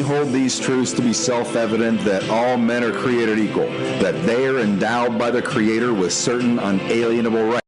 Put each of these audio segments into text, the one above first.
hold these truths to be self-evident that all men are created equal, that they are endowed by the Creator with certain unalienable rights.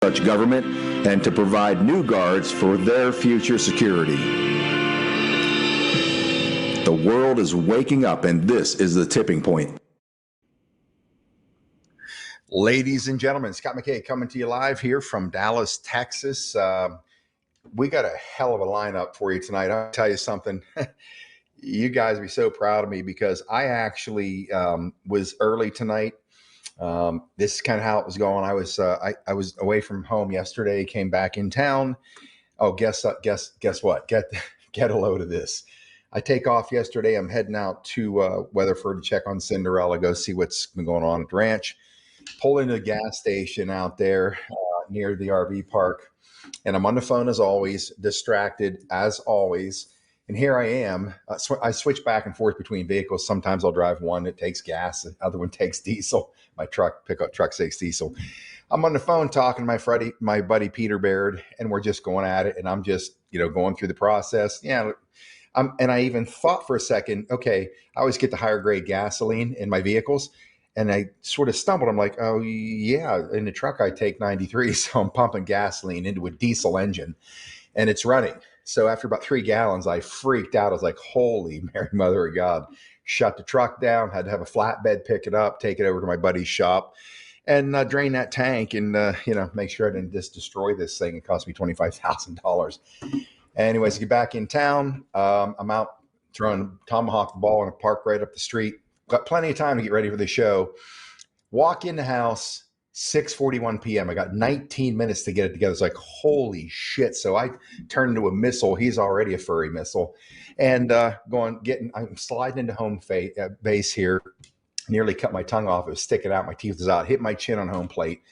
Such government and to provide new guards for their future security. The world is waking up, and this is the tipping point. Ladies and gentlemen, Scott McKay coming to you live here from Dallas, Texas. We got a hell of a lineup for you tonight. I'll tell you something. You guys will be so proud of me because I actually was early tonight. This is kind of how it was going. I was away from home yesterday, came back in town. Oh, guess what? Get a load of this. I take off yesterday. I'm heading out to Weatherford to check on Cinderella, go see what's been going on at the ranch. Pull into the gas station out there near the RV park, and I'm on the phone as always, distracted as always. And here I am. I switch back and forth between vehicles. Sometimes I'll drive one that takes gas, the other one takes diesel. My pickup truck takes diesel. I'm on the phone talking to my buddy Peter Baird, and we're just going at it. And I'm just, going through the process. Yeah. And I even thought for a second, okay, I always get the higher grade gasoline in my vehicles. And I sort of stumbled. I'm like, oh yeah, in the truck I take 93. So I'm pumping gasoline into a diesel engine and it's running. So after about 3 gallons, I freaked out. I was like, holy Mary, Mother of God. Shut the truck down, had to have a flatbed pick it up, take it over to my buddy's shop and drain that tank and, make sure I didn't just destroy this thing. It cost me $25,000. Anyways, get back in town. I'm out throwing tomahawk the ball in a park right up the street. Got plenty of time to get ready for the show. Walk in the house, 6:41 p.m. I got 19 minutes to get it together. It's like, holy shit. So I turned into a missile. He's already a furry missile. And I'm sliding into home base here. Nearly cut my tongue off. It was sticking out. My teeth was out. Hit my chin on home plate.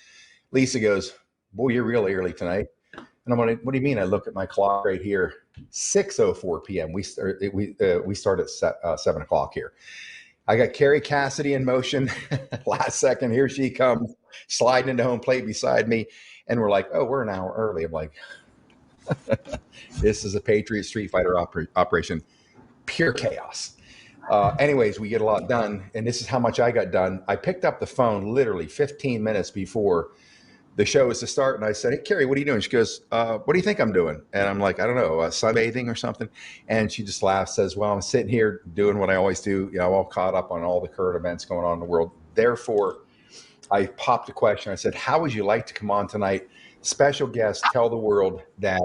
Lisa goes, boy, you're really early tonight. And I'm like, what do you mean? I look at my clock right here. 6:04 p.m. We start at 7 o'clock here. I got Kerry Cassidy in motion. Last second, here she comes, sliding into home plate beside me. And we're like, oh, we're an hour early. I'm like, this is a Patriot Streetfighter operation. Pure chaos. Anyways, we get a lot done. And this is how much I got done. I picked up the phone literally 15 minutes before the show was to start. And I said, hey, Kerry, what are you doing? She goes, what do you think I'm doing? And I'm like, I don't know, sunbathing or something. And she just laughs, says, well, I'm sitting here doing what I always do. All caught up on all the current events going on in the world. Therefore, I popped a question. I said, how would you like to come on tonight? Special guest, tell the world that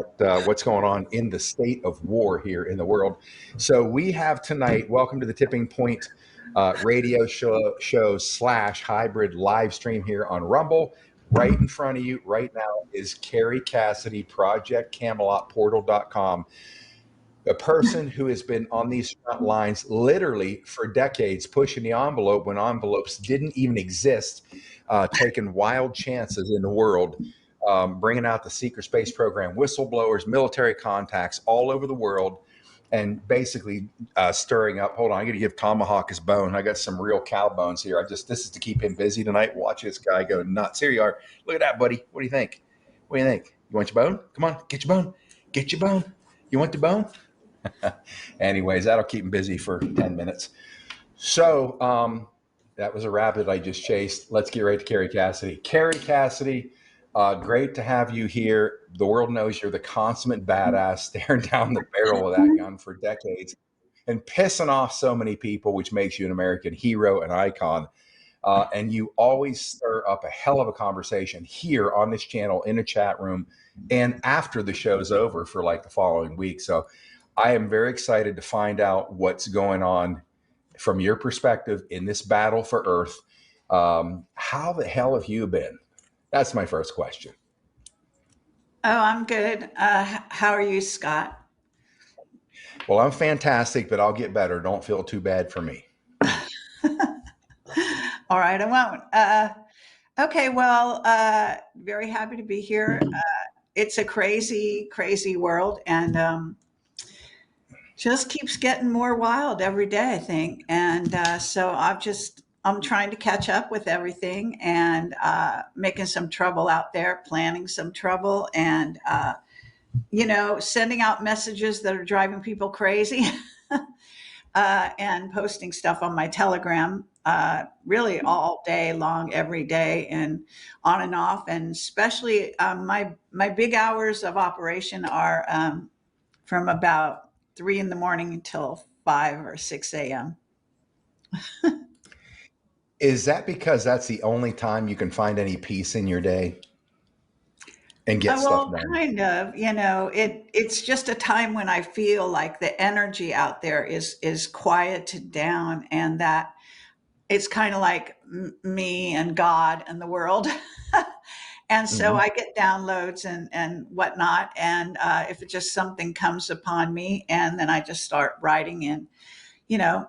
what's going on in the state of war here in the world. So we have tonight, welcome to the Tipping Point radio show / hybrid live stream here on Rumble. Right in front of you right now is Kerry Cassidy, ProjectCamelotPortal.com, a person who has been on these front lines literally for decades, pushing the envelope when envelopes didn't even exist, taking wild chances in the world, bringing out the secret space program, whistleblowers, military contacts all over the world, and basically stirring up. Hold on, I got to give Tomahawk his bone. I got some real cow bones here. This is to keep him busy tonight. Watch this guy go nuts. Here you are. Look at that, buddy. What do you think? What do you think? You want your bone? Come on, get your bone. Get your bone. You want the bone? Anyways, that'll keep him busy for 10 minutes. So that was a rabbit I just chased. Let's get right to Kerry Cassidy. Kerry Cassidy, Great to have you here. The world knows you're the consummate badass staring down the barrel of that gun for decades and pissing off so many people, which makes you an American hero and icon. And you always stir up a hell of a conversation here on this channel, in a chat room, and after the show's over for like the following week. So I am very excited to find out what's going on from your perspective in this battle for Earth. How the hell have you been? That's my first question. Oh, I'm good. How are you, Scott? Well, I'm fantastic, but I'll get better. Don't feel too bad for me. All right, I won't. Okay, well, very happy to be here. It's a crazy, crazy world, and just keeps getting more wild every day, I think. And so I'm trying to catch up with everything and making some trouble out there, planning some trouble, and sending out messages that are driving people crazy. And posting stuff on my Telegram really all day long, every day, and on and off. And especially my big hours of operation are from about 3 in the morning until 5 or 6 a.m. Is that because that's the only time you can find any peace in your day and get stuff Well, done? kind of, it's just a time when I feel like the energy out there is quieted down, and that it's kind of like me and God and the world. And so Hmm. I get downloads and whatnot. And if it just something comes upon me, and then I just start writing in, you know,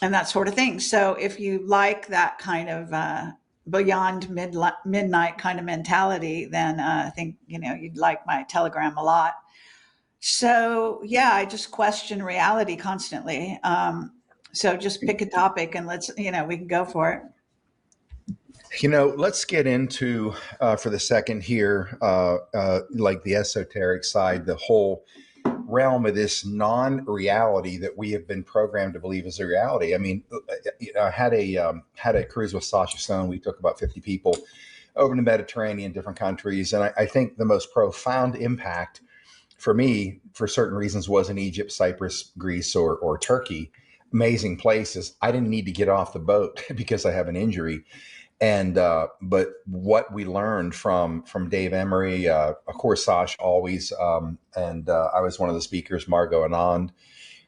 and that sort of thing. So if you like that kind of beyond midnight kind of mentality, then I think, you'd like my Telegram a lot. So yeah, I just question reality constantly. So just pick a topic and we can go for it. Let's get into for the second here, like the esoteric side, the whole realm of this non-reality that we have been programmed to believe is a reality. I mean, I had a cruise with Sasha Stone. We took about 50 people over the Mediterranean, different countries, and I think the most profound impact for me, for certain reasons, was in Egypt, Cyprus, Greece, or Turkey. Amazing places. I didn't need to get off the boat because I have an injury. And but what we learned from Dave Emery, of course, Sash always, and I was one of the speakers. Margot Anand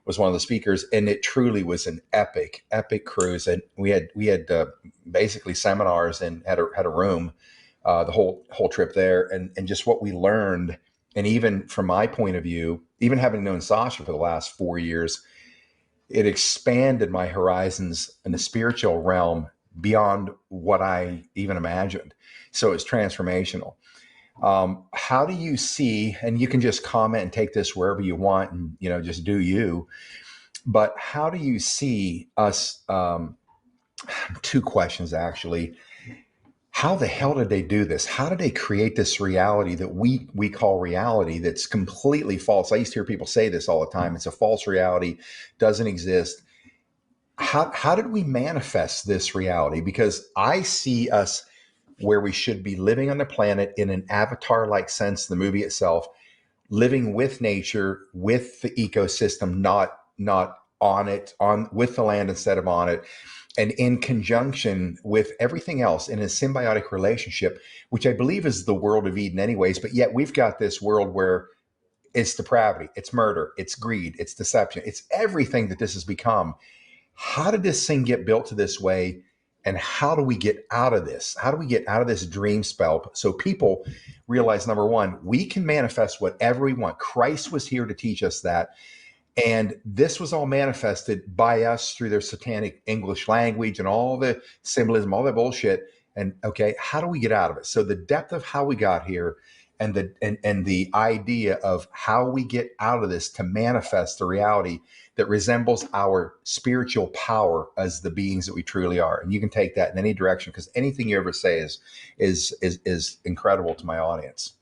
was one of the speakers, and it truly was an epic cruise. And we had basically seminars and had a room the whole trip there, and just what we learned. And even from my point of view, even having known Sasha for the last 4 years, it expanded my horizons in the spiritual realm beyond what I even imagined. So it's transformational. How do you see, and you can just comment and take this wherever you want and, just do you, but how do you see us, two questions actually. How the hell did they do this? How did they create this reality that we call reality that's completely false? I used to hear people say this all the time. It's a false reality, doesn't exist. How did we manifest this reality? Because I see us where we should be living on the planet in an avatar-like sense, the movie itself, living with nature, with the ecosystem, not on it, on with the land instead of on it, and in conjunction with everything else in a symbiotic relationship, which I believe is the world of Eden anyways. But yet we've got this world where it's depravity, it's murder, it's greed, it's deception, it's everything that this has become. How did this thing get built to this way? And how do we get out of this? How do we get out of this dream spell so people realize, number one, we can manifest whatever we want. Christ was here to teach us that. And this was all manifested by us through their satanic English language and all the symbolism, all that bullshit. And okay, how do we get out of it? So the depth of how we got here and the idea of how we get out of this to manifest the reality that resembles our spiritual power as the beings that we truly are. And you can take that in any direction, because anything you ever say is incredible to my audience.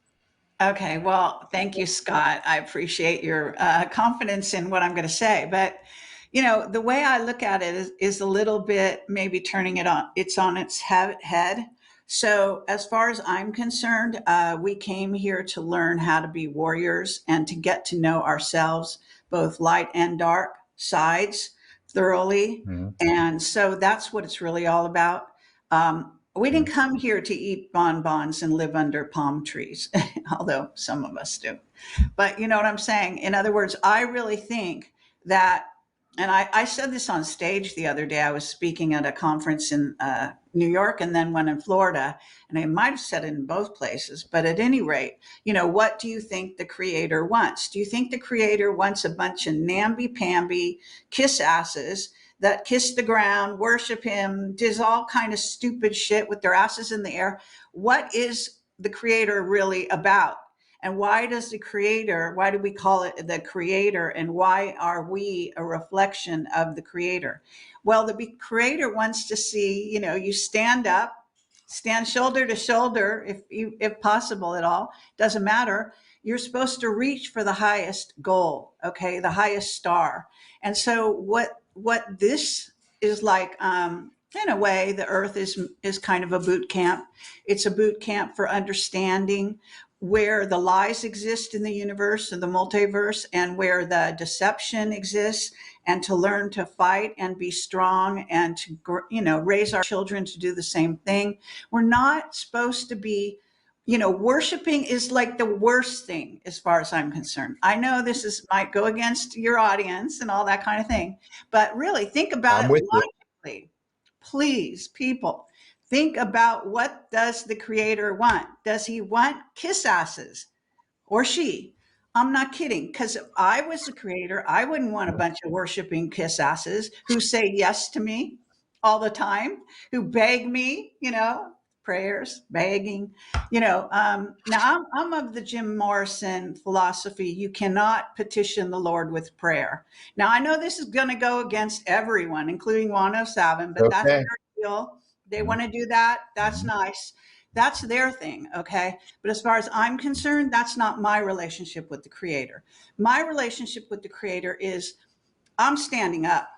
Okay, well, thank you, Scott. I appreciate your confidence in what I'm going to say. But, the way I look at it is a little bit maybe turning it's on its head. So, as far as I'm concerned, we came here to learn how to be warriors and to get to know ourselves, both light and dark sides, thoroughly. Mhm. And so that's what it's really all about. We didn't come here to eat bonbons and live under palm trees, although some of us do. But you know what I'm saying? In other words, I really think that, and I said this on stage the other day. I was speaking at a conference in New York and then one in Florida, and I might have said it in both places. But at any rate, what do you think the creator wants? Do you think the creator wants a bunch of namby-pamby kiss asses that kiss the ground, worship him, does all kind of stupid shit with their asses in the air? What is the creator really about? And why do we call it the creator? And why are we a reflection of the creator? Well, the creator wants to see, you stand up, stand shoulder to shoulder, if possible at all, doesn't matter. You're supposed to reach for the highest goal, okay, the highest star. And so what this is like, in a way, the earth is kind of a boot camp. It's a boot camp for understanding where the lies exist in the universe and the multiverse, and where the deception exists, and to learn to fight and be strong, and to raise our children to do the same thing. We're not supposed to be, worshiping is like the worst thing as far as I'm concerned. I know might go against your audience and all that kind of thing, but really think about I'm it with you. logically. Please, people, think about, what does the creator want? Does he want kiss asses, or she? I'm not kidding, because if I was the creator, I wouldn't want a bunch of worshiping kiss asses who say yes to me all the time, who beg me, prayers, begging, now I'm of the Jim Morrison philosophy. You cannot petition the Lord with prayer. Now I know this is going to go against everyone, including 107, but that's Okay. their deal. They want to do that. That's Mhm. nice. That's their thing. Okay. But as far as I'm concerned, that's not my relationship with the creator. My relationship with the creator is, I'm standing up.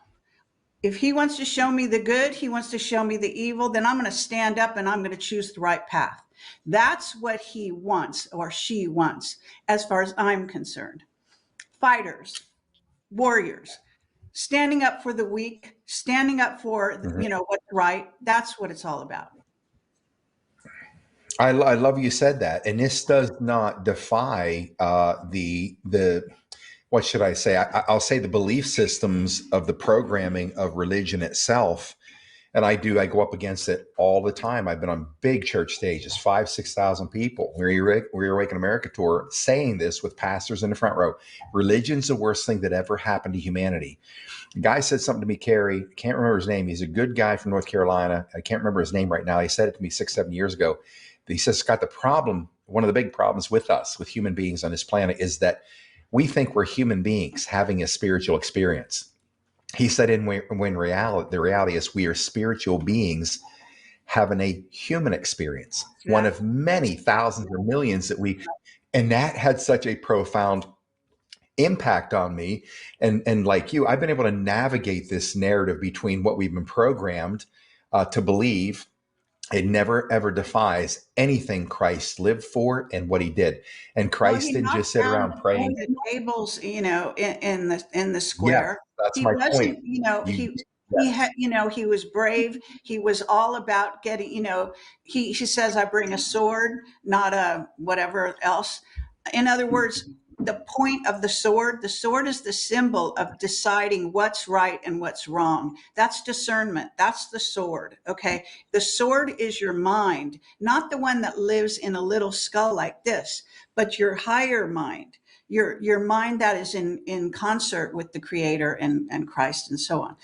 If he wants to show me the good, he wants to show me the evil, then I'm going to stand up and I'm going to choose the right path. That's what he wants, or she wants, as far as I'm concerned. Fighters, warriors, standing up for the weak, standing up for, Mhm. what's right. That's what it's all about. I love you said that, and this does not defy the what should I say? I'll say the belief systems of the programming of religion itself. And I go up against it all the time. I've been on big church stages, 5,000-6,000 people. We're Awaken America tour, saying this with pastors in the front row. Religion's the worst thing that ever happened to humanity. A guy said something to me, Kerry, can't remember his name. He's a good guy from North Carolina. I can't remember his name right now. He said it to me 6-7 years ago. He says, Scott, the problem, one of the big problems with us, with human beings on this planet, is that we think we're human beings having a spiritual experience. He said, when reality, the reality is we are spiritual beings having a human experience, one Yeah. of many thousands or millions and that had such a profound impact on me. And like you, I've been able to navigate this narrative between what we've been programmed to believe. It never ever defies anything Christ lived for and what he did. And Well, Christ he didn't just knocked sit down around praying. the tables, in the Yes, square. that's He my point. wasn't, You, he yes. had, he was brave. He was all about getting, he says, I bring a sword, not a whatever else. In other words, the point of the sword is the symbol of deciding what's right and what's wrong. That's discernment. That's the sword. Okay. The sword is your mind, not the one that lives in a little skull like this, but your higher mind, your mind that is in concert with the creator and Christ and so on.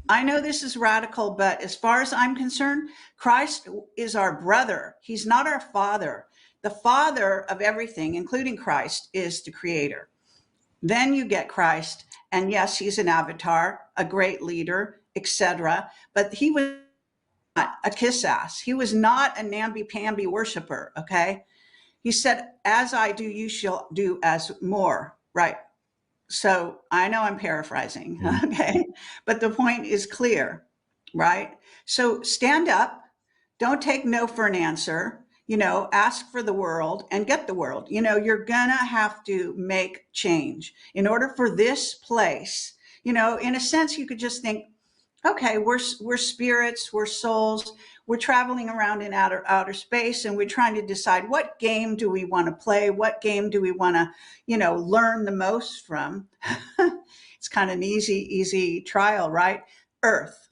I know this is radical, but as far as I'm concerned, Christ is our brother. He's not our father. The father of everything, including Christ, is the creator. Then you get Christ, and yes, he's an avatar, a great leader, etc. But he was not a kiss ass. He was not a namby-pamby worshiper. Okay. He said, as I do, you shall do as more. Right. So I know I'm paraphrasing. Okay. But the point is clear. Right. So stand up, Don't take no for an answer. Ask for the world and get the world. You're gonna have to make change in order for this place. In a sense, you could just think, okay, we're spirits, we're souls, we're traveling around in outer space, and we're trying to decide what game do we want to play, what game do we want to, learn the most from. It's kind of an easy trial, right? Earth,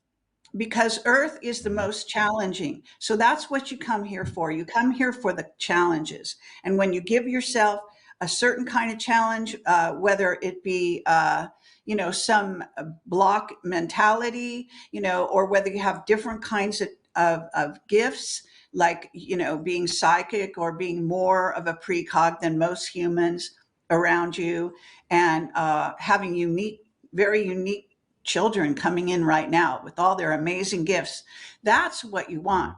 because Earth is the most challenging. So that's what you come here for. You come here for the challenges. And when you give yourself a certain kind of challenge, whether it be, some block mentality, or whether you have different kinds of gifts, like, being psychic or being more of a precog than most humans around you, and having very unique children coming in right now with all their amazing gifts. That's what you want.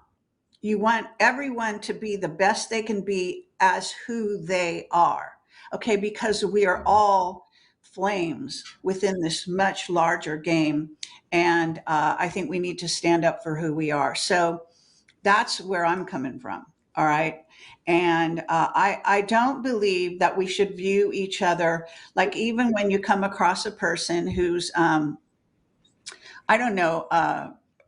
You want everyone to be the best they can be as who they are. Okay, because we are all flames within this much larger game. And I think we need to stand up for who we are. So that's where I'm coming from. All right. And I don't believe that we should view each other like, even when you come across a person who's, I don't know,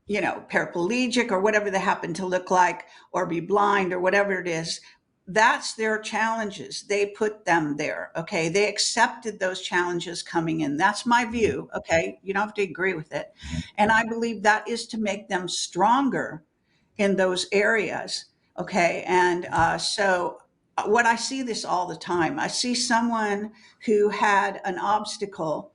paraplegic or whatever they happen to look like, or be blind or whatever it is. That's their challenges. They put them there. Okay. They accepted those challenges coming in. That's my view. Okay. You don't have to agree with it. And I believe that is to make them stronger in those areas. Okay. And so what I see this all the time, I see someone who had an obstacle,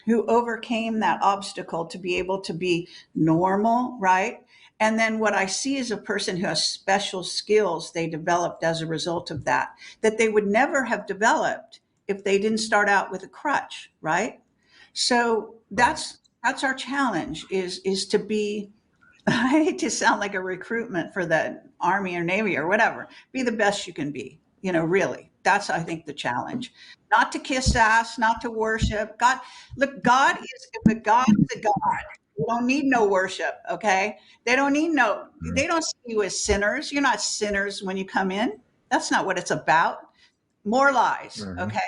who overcame that obstacle to be able to be normal, right? And then what I see is a person who has special skills they developed as a result of that they would never have developed if they didn't start out with a crutch, right? So that's our challenge, is to be, I hate to sound like a recruitment for the Army or Navy or whatever, be the best you can be, really. That's, I think, the challenge. Not to kiss ass, not to worship. God, look, God is, if a God's a God, you don't need no worship, okay? They don't see you as sinners. You're not sinners when you come in. That's not what it's about. More lies, okay?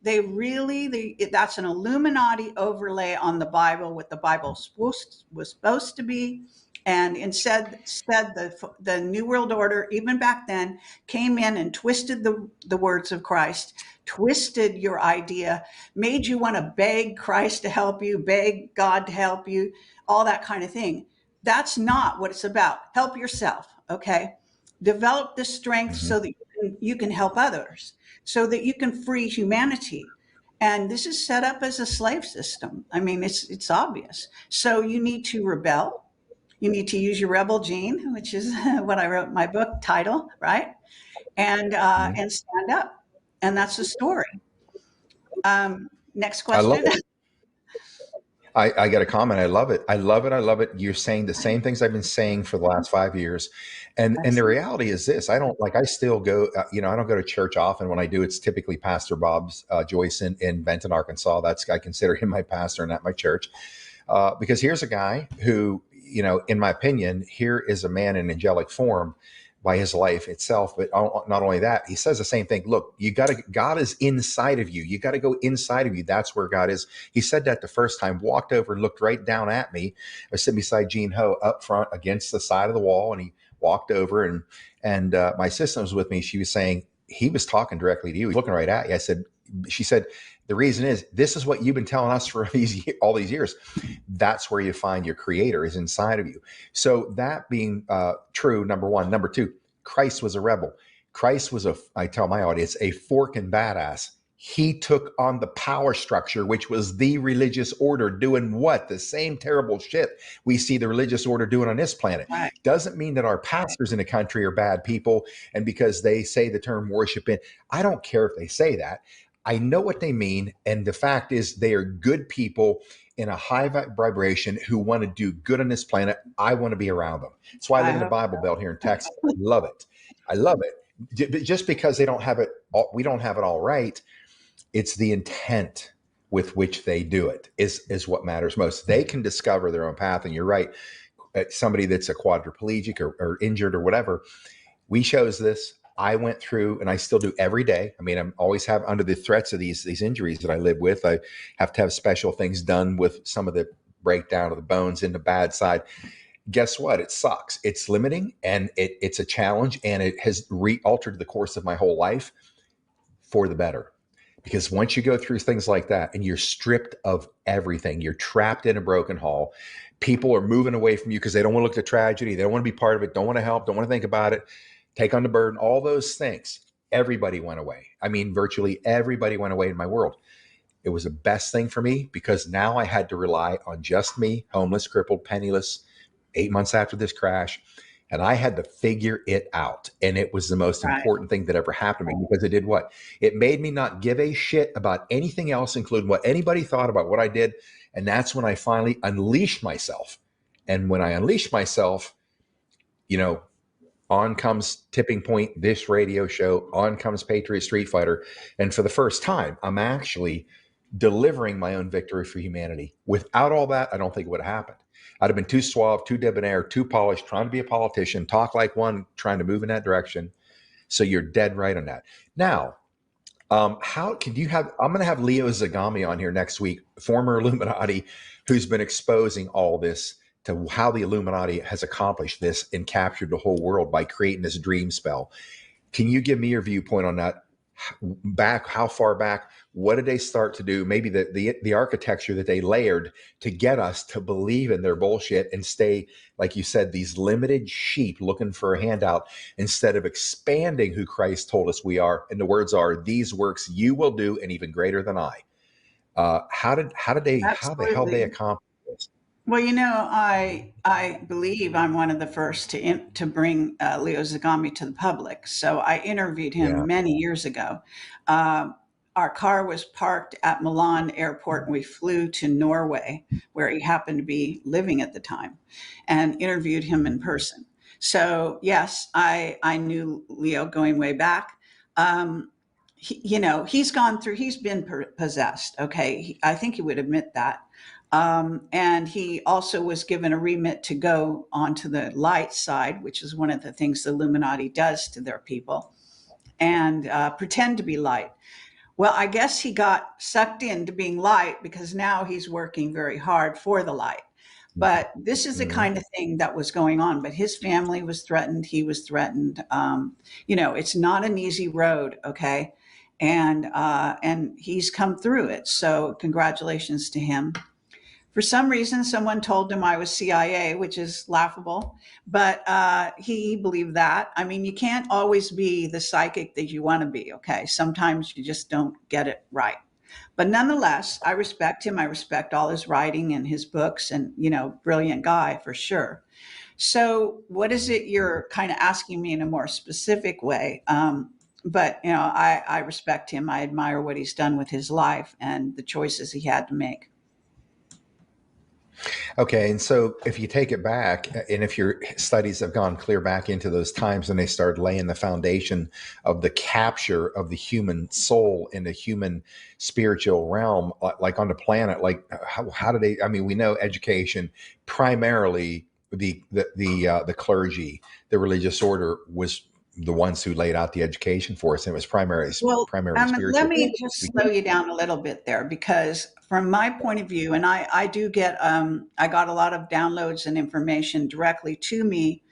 That's an Illuminati overlay on the Bible, what the Bible was supposed to be. And instead the New World Order, even back then, came in and twisted the words of Christ, twisted your idea, made you want to beg Christ to help you, beg God to help you, all that kind of thing. That's not what it's about. Help yourself, okay? Develop the strength so that you can help others, so that you can free humanity. And this is set up as a slave system. I mean, it's obvious. So you need to rebel. You need to use your rebel gene, which is what I wrote in my book title, right? And stand up. And that's the story. Next question. I love it. I got a comment. I love it. I love it. I love it. You're saying the same things I've been saying for the last 5 years. And the reality is this: I still go, I don't go to church often. When I do, it's typically Pastor Bob's Joyce in Benton, Arkansas. I consider him my pastor and not my church. Because here's a guy who, in my opinion, here is a man in angelic form by his life itself. But not only that, he says the same thing. Look, God is inside of you. You got to go inside of you. That's where God is. He said that the first time, walked over and looked right down at me. I was sitting beside Gene Ho up front against the side of the wall. And he walked over and my assistant was with me. She was saying, he was talking directly to you. He was looking right at you. She said, the reason is, this is what you've been telling us for all these years. That's where you find your creator is inside of you. So that being true, number one. Number two, Christ was a rebel. Christ was I tell my audience, a forking badass. He took on the power structure, which was the religious order, doing what? The same terrible shit we see the religious order doing on this planet. Right. Doesn't mean that our pastors in the country are bad people. And because they say the term worship, I don't care if they say that. I know what they mean. And the fact is, they are good people in a high vibration who want to do good on this planet. I want to be around them. That's why I live in the Bible Belt here in Texas. I love it. I love it. Just because they don't have it, we don't have it all right. It's the intent with which they do it is what matters most. They can discover their own path. And you're right. somebody that's a quadriplegic or injured or whatever. We chose this. I went through, and I still do every day. I mean, I'm always have under the threats of these injuries that I live with. I have to have special things done with some of the breakdown of the bones in the bad side. Guess what? It sucks. It's limiting, and it's a challenge, and it has altered the course of my whole life for the better. Because once you go through things like that and you're stripped of everything, you're trapped in a broken hall. People are moving away from you because they don't want to look at the tragedy. They don't want to be part of it, don't want to help, don't want to think about it, take on the burden, all those things. Everybody went away. I mean, virtually everybody went away in my world. It was the best thing for me because now I had to rely on just me, homeless, crippled, penniless, 8 months after this crash. And I had to figure it out. And it was the most important thing that ever happened to me because it did what? It made me not give a shit about anything else, including what anybody thought about what I did. And that's when I finally unleashed myself. And when I unleashed myself, on comes Tipping Point, this radio show, on comes Patriot, Streetfighter. And for the first time, I'm actually delivering my own victory for humanity. Without all that, I don't think it would have happened. I'd have been too suave, too debonair, too polished, trying to be a politician, talk like one, trying to move in that direction. So you're dead right on that. Now, how can you have, I'm going to have Leo Zagami on here next week, former Illuminati, who's been exposing all this to how the Illuminati has accomplished this and captured the whole world by creating this dream spell. Can you give me your viewpoint on that? How far back? What did they start to do? Maybe the architecture that they layered to get us to believe in their bullshit and stay, like you said, these limited sheep looking for a handout instead of expanding who Christ told us we are. And the words are, "These works you will do, and even greater than I." How the hell they accomplish this? Well, I believe I'm one of the first to bring Leo Zagami to the public. So I interviewed him many years ago. Our car was parked at Milan Airport, and we flew to Norway, where he happened to be living at the time, and interviewed him in person. So yes, I knew Leo going way back. He's gone through. He's been possessed. Okay, I think he would admit that. And he also was given a remit to go onto the light side, which is one of the things the Illuminati does to their people, and pretend to be light. Well, I guess he got sucked into being light because now he's working very hard for the light. But this is the kind of thing that was going on. But his family was threatened. He was threatened. It's not an easy road. Okay. And he's come through it. So congratulations to him. For some reason, someone told him I was CIA, which is laughable, but he believed that. I mean, you can't always be the psychic that you want to be, okay? Sometimes you just don't get it right. But nonetheless, I respect him. I respect all his writing and his books and, brilliant guy for sure. So what is it you're kind of asking me in a more specific way? But I respect him. I admire what he's done with his life and the choices he had to make. Okay, and so if you take it back, and if your studies have gone clear back into those times when they started laying the foundation of the capture of the human soul in the human spiritual realm, like on the planet, like how do they? I mean, we know education, primarily the clergy, the religious order was the ones who laid out the education for us, and it was primarily spiritual. Let me just slow you down a little bit there, because from my point of view, and I do get, I got a lot of downloads and information directly to me.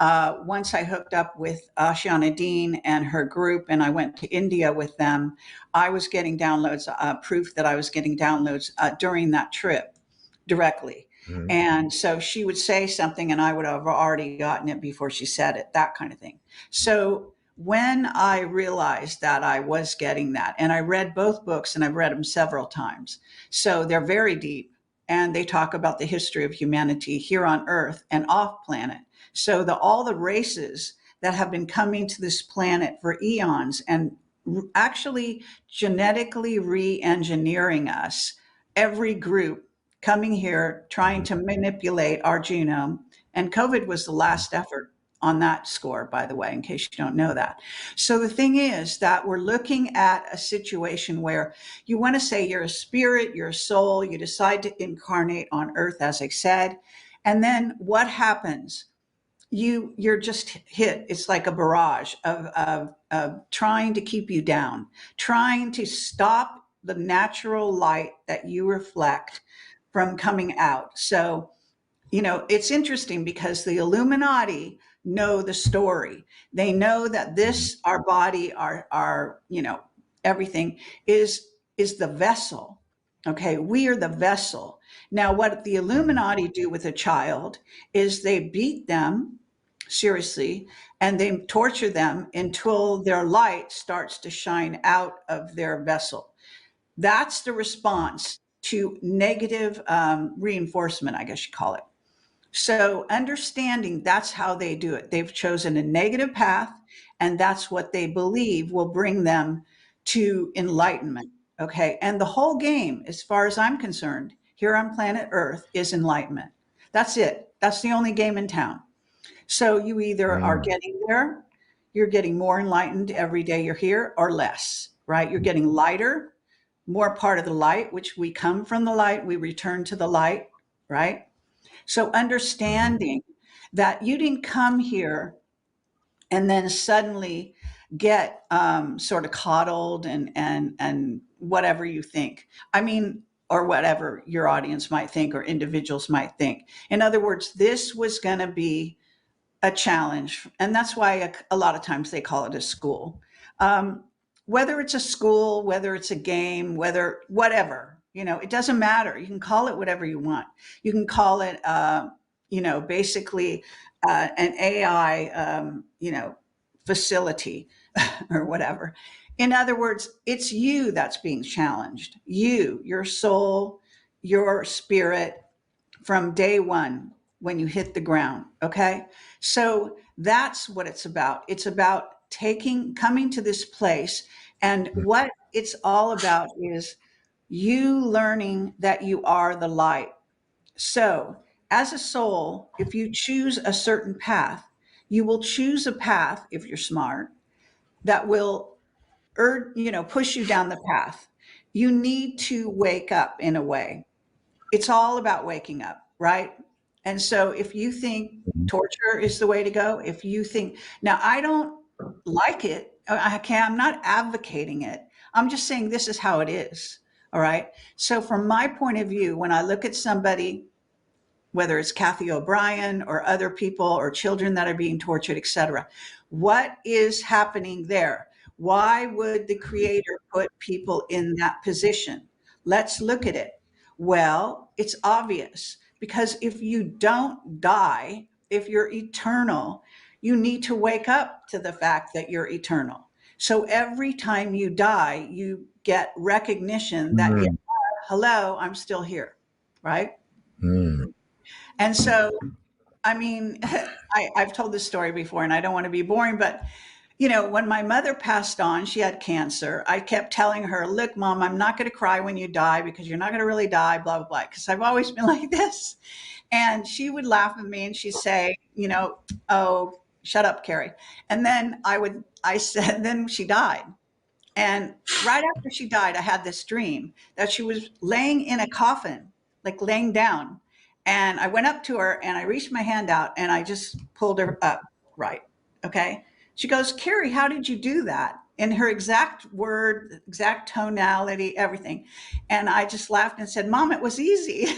Once I hooked up with Ashiana Dean and her group, and I went to India with them, I was getting downloads, proof that I was getting downloads during that trip directly. Mm-hmm. And so she would say something and I would have already gotten it before she said it, that kind of thing. So when I realized that I was getting that, and I read both books and I've read them several times, so they're very deep and they talk about the history of humanity here on Earth and off planet. So all the races that have been coming to this planet for eons and actually genetically re-engineering us, every group coming here, trying to manipulate our genome. And COVID was the last effort on that score, by the way, in case you don't know that. So the thing is that we're looking at a situation where you want to say you're a spirit, you're a soul, you decide to incarnate on Earth, as I said, And then what happens? You're just hit. It's like a barrage of trying to keep you down, trying to stop the natural light that you reflect from coming out. So, it's interesting because the Illuminati know the story. They know that this, our body, our everything is the vessel. Okay, we are the vessel. Now, what the Illuminati do with a child is they beat them seriously and they torture them until their light starts to shine out of their vessel. That's the response to negative reinforcement, I guess you call it. So understanding that's how they do it. They've chosen a negative path, and that's what they believe will bring them to enlightenment. Okay. And the whole game, as far as I'm concerned, here on planet Earth is enlightenment. That's it. That's the only game in town. So you either are getting there, you're getting more enlightened every day you're here, or less, right? You're getting lighter, more part of the light, which we come from the light, we return to the light, right? So understanding that you didn't come here and then suddenly get sort of coddled and whatever you think. I mean, or whatever your audience might think or individuals might think. In other words, this was going to be a challenge. And that's why a lot of times they call it a school. Whether it's a school, whether it's a game, whether whatever, it doesn't matter. You can call it whatever you want. You can call it, basically an AI, facility or whatever. In other words, it's you that's being challenged. You, your soul, your spirit from day one when you hit the ground. Okay. So that's what it's about. It's about coming to this place. And what it's all about is you learning that you are the light. So as a soul, if you choose a certain path, you will choose a path, if you're smart, that will push you down the path. You need to wake up in a way. It's all about waking up, right? And so if you think torture is the way to go, if you think, now I don't like it, I'm not advocating it. I'm just saying this is how it is. All right. So from my point of view, when I look at somebody, whether it's Kathy O'Brien or other people or children that are being tortured, etc., what is happening there? Why would the creator put people in that position? Let's look at it. Well, it's obvious because if you don't die, if you're eternal, you need to wake up to the fact that you're eternal. So every time you die, you get recognition that, yeah, hello, I'm still here, right? And so, I mean, I've told this story before and I don't want to be boring, but when my mother passed on, she had cancer. I kept telling her, look, Mom, I'm not going to cry when you die because you're not going to really die, blah, blah, blah. Because I've always been like this. And she would laugh at me and she'd say, oh, shut up, Kerry. And then I said, then she died. And right after she died, I had this dream that she was laying in a coffin, like laying down. And I went up to her and I reached my hand out and I just pulled her up. Right. Okay. She goes, Kerry, how did you do that? In her exact word, exact tonality, everything. And I just laughed and said, Mom, it was easy.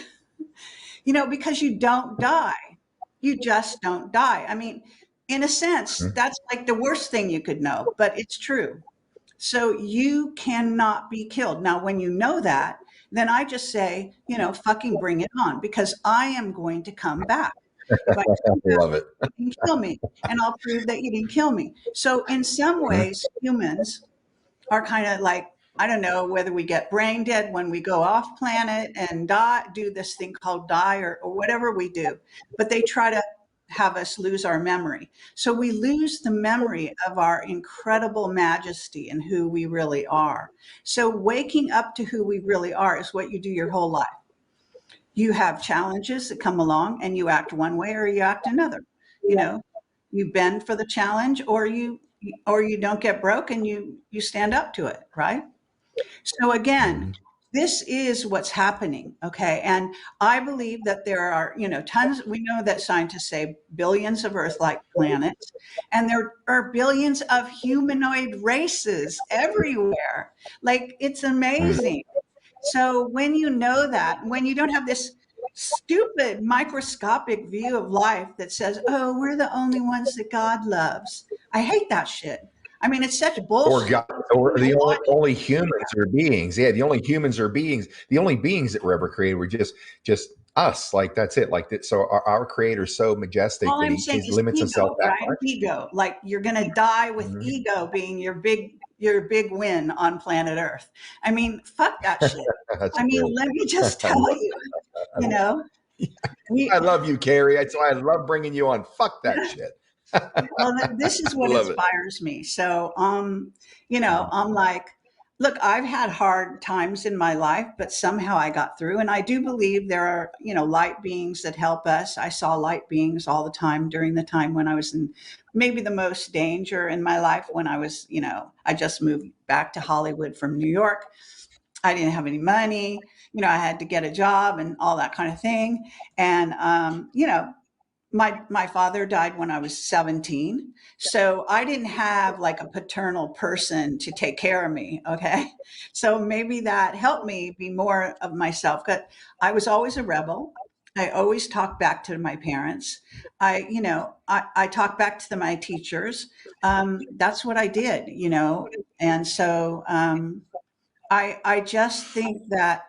Because you don't die. You just don't die. I mean, in a sense, that's like the worst thing you could know, but it's true. So you cannot be killed. Now, when you know that, then I just say, fucking bring it on because I am going to come back. If I come back, Love it. you can kill me and I'll prove that you didn't kill me. So in some ways, humans are kind of like, I don't know whether we get brain dead when we go off planet and do this thing called die or whatever we do, but they try to have us lose our memory. So we lose the memory of our incredible majesty and who we really are. So waking up to who we really are is what you do your whole life. You have challenges that come along and you act one way or you act another. You bend for the challenge or you don't get broke and you stand up to it, right? So again, this is what's happening. Okay. And I believe that there are, tons, we know that scientists say billions of Earth-like planets, and there are billions of humanoid races everywhere. Like, it's amazing. So when you know that, when you don't have this stupid microscopic view of life that says, oh, we're the only ones that God loves. I hate that shit. I mean, it's such Or bullshit. God, or the only humans are beings. Yeah, the only humans are beings. The only beings that were ever created were just us. Like, that's it. Like that. So our creator's so majestic All that I'm he saying is limits himself ego, that right? much. Ego. Like, you're going to die with Mhm. ego being your big win on planet Earth. I mean, fuck that shit. That's I mean, great. let me just I tell love, you, you know, I we, love you, Kerry. That's why I love bringing you on. Fuck that shit. well, this is what Love it. inspires me. So, I'm like, look, I've had hard times in my life, but somehow I got through. And I do believe there are, light beings that help us. I saw light beings all the time during the time when I was in maybe the most danger in my life, when I was, I just moved back to Hollywood from New York. I didn't have any money. I had to get a job and all that kind of thing. And, my father died when I was 17. So I didn't have like a paternal person to take care of me. Okay. So maybe that helped me be more of myself. But I was always a rebel. I always talked back to my parents. I talked back to my teachers. That's what I did, And so I just think that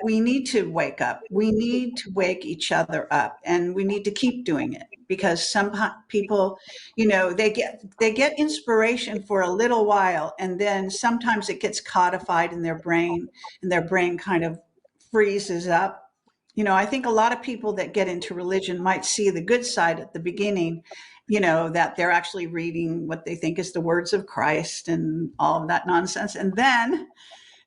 we need to wake up. We need to wake each other up, and we need to keep doing it, because some people, they get inspiration for a little while, and then sometimes it gets codified in their brain, and their brain kind of freezes up. I think a lot of people that get into religion might see the good side at the beginning, that they're actually reading what they think is the words of Christ and all of that nonsense. And then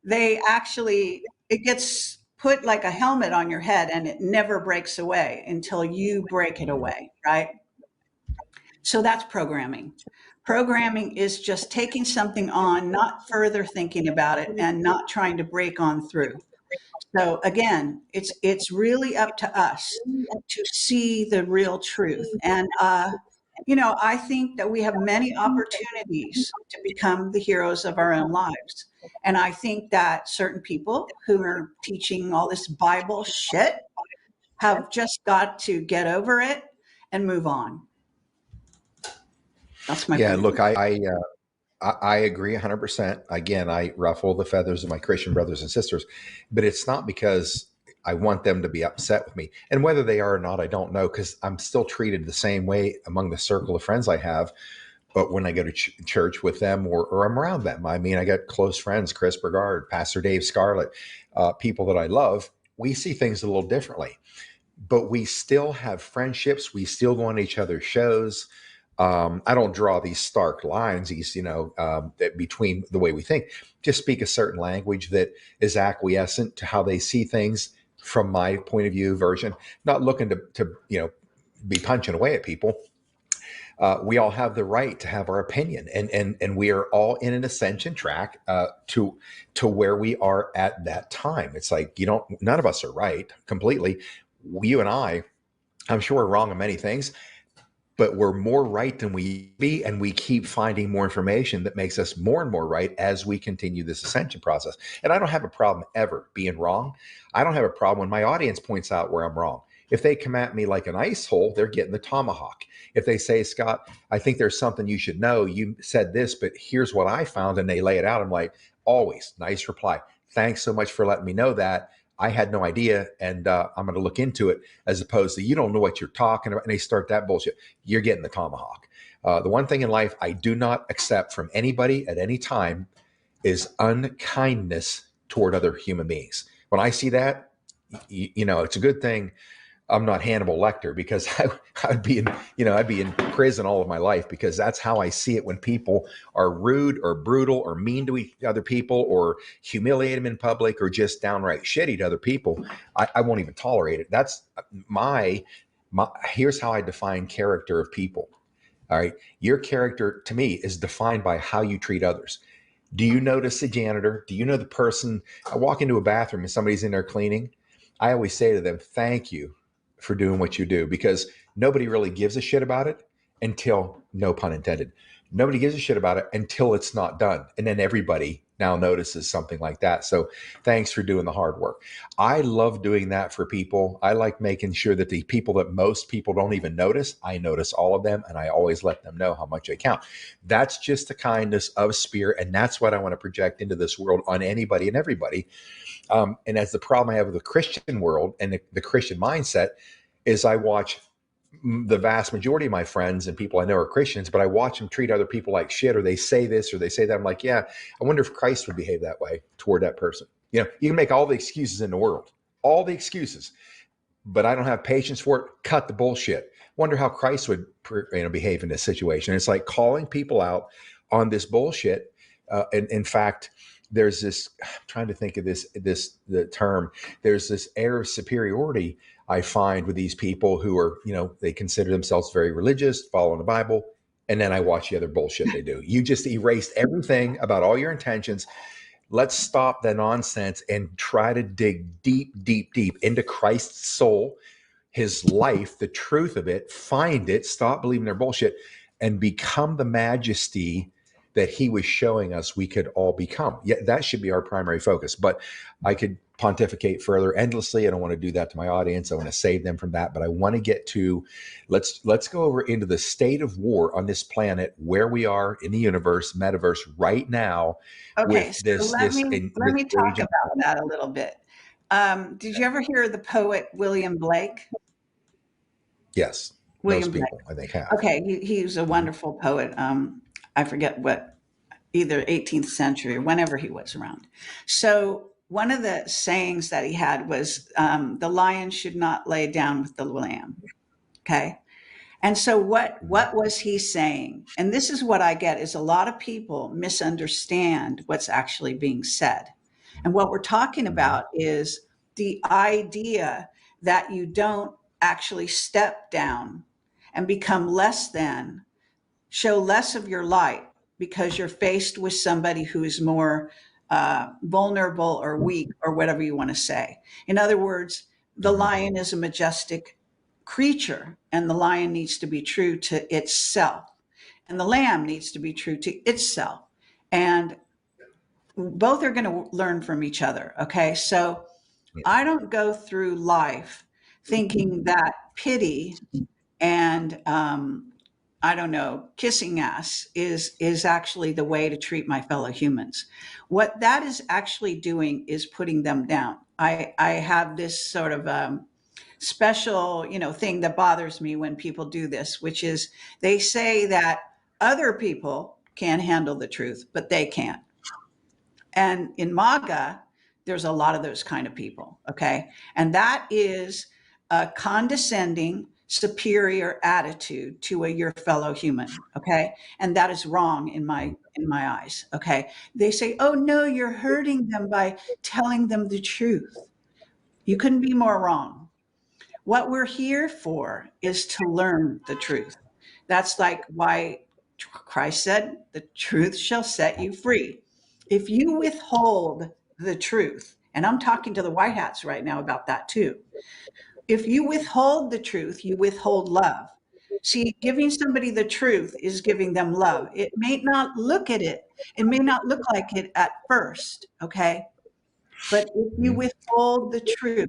it gets put like a helmet on your head, and it never breaks away until you break it away, right? So that's programming. Programming is just taking something on, not further thinking about it, and not trying to break on through. So again, it's really up to us to see the real truth. And I think that we have many opportunities to become the heroes of our own lives. And I think that certain people who are teaching all this Bible shit have just got to get over it and move on. That's my Yeah, point of look, view. I agree 100%. Again, I ruffle the feathers of my Christian brothers and sisters, but it's not because I want them to be upset with me. And whether they are or not, I don't know, because I'm still treated the same way among the circle of friends I have. But when I go to church with them, or I'm around them, I mean, I got close friends, Chris Bergard, Pastor Dave Scarlett, people that I love, we see things a little differently. But we still have friendships. We still go on each other's shows. I don't draw these stark lines, that between the way we think. Just speak a certain language that is acquiescent to how they see things from my point of view version. Not looking to be punching away at people. We all have the right to have our opinion, and we are all in an ascension track to where we are at that time. It's like, none of us are right completely. You and I'm sure we're wrong on many things, but we're more right than we be, and we keep finding more information that makes us more and more right as we continue this ascension process. And I don't have a problem ever being wrong. I don't have a problem when my audience points out where I'm wrong. If they come at me like an ice hole, they're getting the tomahawk. If they say, Scott, I think there's something you should know. You said this, but here's what I found, and they lay it out. I'm like, always nice reply. Thanks so much for letting me know that. I had no idea, and I'm going to look into it, as opposed to, you don't know what you're talking about, and they start that bullshit. You're getting the tomahawk. The one thing in life I do not accept from anybody at any time is unkindness toward other human beings. When I see that, it's a good thing I'm not Hannibal Lecter, because I'd be in prison all of my life, because that's how I see it when people are rude or brutal or mean to other people, or humiliate them in public, or just downright shitty to other people. I won't even tolerate it. That's my here's how I define character of people. All right. Your character to me is defined by how you treat others. Do you notice the janitor? Do you know the person? I walk into a bathroom and somebody's in there cleaning. I always say to them, thank you for doing what you do, because nobody really gives a shit about it until, no pun intended, nobody gives a shit about it until it's not done. And then everybody now notices something like that. So thanks for doing the hard work. I love doing that for people. I like making sure that the people that most people don't even notice, I notice all of them, and I always let them know how much I count. That's just the kindness of spirit. And that's what I want to project into this world on anybody and everybody. And as the problem I have with the Christian world and the Christian mindset is, I watch the vast majority of my friends and people I know are Christians, but I watch them treat other people like shit, or they say this or they say that. I'm like, yeah, I wonder if Christ would behave that way toward that person. You can make all the excuses in the world, all the excuses, but I don't have patience for it. Cut the bullshit. Wonder how Christ would behave in this situation. It's like calling people out on this bullshit. And in fact, there's this, I'm trying to think of the term, there's this air of superiority I find with these people who are, they consider themselves very religious, following the Bible. And then I watch the other bullshit they do. You just erased everything about all your intentions. Let's stop the nonsense and try to dig deep, deep, deep into Christ's soul, his life, the truth of it, find it, stop believing their bullshit, and become the majesty that he was showing us we could all become. Yeah, that should be our primary focus. But I could pontificate further endlessly. I don't want to do that to my audience. I want to save them from that. But I want to get to, let's go over into the state of war on this planet, where we are in the universe, metaverse right now. Okay, so let me talk about that a little bit. Did you ever hear the poet William Blake? Yes, most people, I think, have. Okay, he was a wonderful poet. I forget what, either 18th century or whenever he was around. So one of the sayings that he had was, the lion should not lay down with the lamb. Okay. And so what was he saying? And this is what I get, is a lot of people misunderstand what's actually being said. And what we're talking about is the idea that you don't actually step down and become less than, show less of your light because you're faced with somebody who is more vulnerable or weak, or whatever you want to say. In other words, the lion is a majestic creature, and the lion needs to be true to itself, and the lamb needs to be true to itself. And both are going to learn from each other. Okay. So I don't go through life thinking that pity and, I don't know, kissing ass is actually the way to treat my fellow humans. What that is actually doing is putting them down. I have this sort of special, thing that bothers me when people do this, which is they say that other people can't handle the truth, but they can't. And in MAGA, there's a lot of those kind of people. Okay. And that is a condescending, superior attitude to your fellow human. Okay. And that is wrong in my eyes. Okay. They say, oh no, you're hurting them by telling them the truth. You couldn't be more wrong. What we're here for is to learn the truth. That's like why Christ said, the truth shall set you free. If you withhold the truth, and I'm talking to the white hats right now about that too. If you withhold the truth, you withhold love. See, giving somebody the truth is giving them love. It may not look at it. It may not look like it at first. Okay. But if you withhold the truth,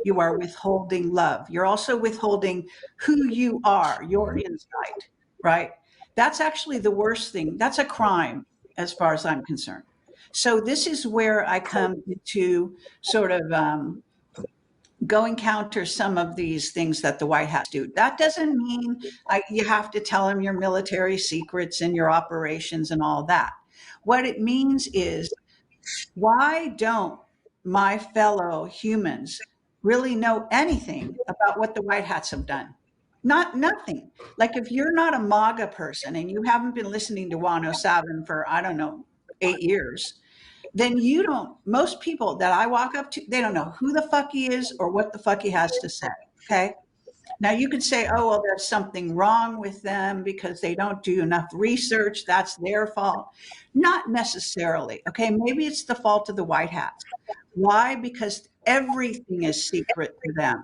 you are withholding love. You're also withholding who you are, your insight, right? That's actually the worst thing. That's a crime as far as I'm concerned. So this is where I come to sort of go and counter some of these things that the White House do. That doesn't mean you have to tell them your military secrets and your operations and all that. What it means is, why don't my fellow humans really know anything about what the White Hats have done? Nothing. Like, if you're not a MAGA person and you haven't been listening to 107 for, I don't know, 8 years, then most people that I walk up to, they don't know who the fuck he is or what the fuck he has to say. Okay. Now you could say, oh, well, there's something wrong with them because they don't do enough research. That's their fault. Not necessarily. Okay. Maybe it's the fault of the white hats. Why? Because everything is secret to them.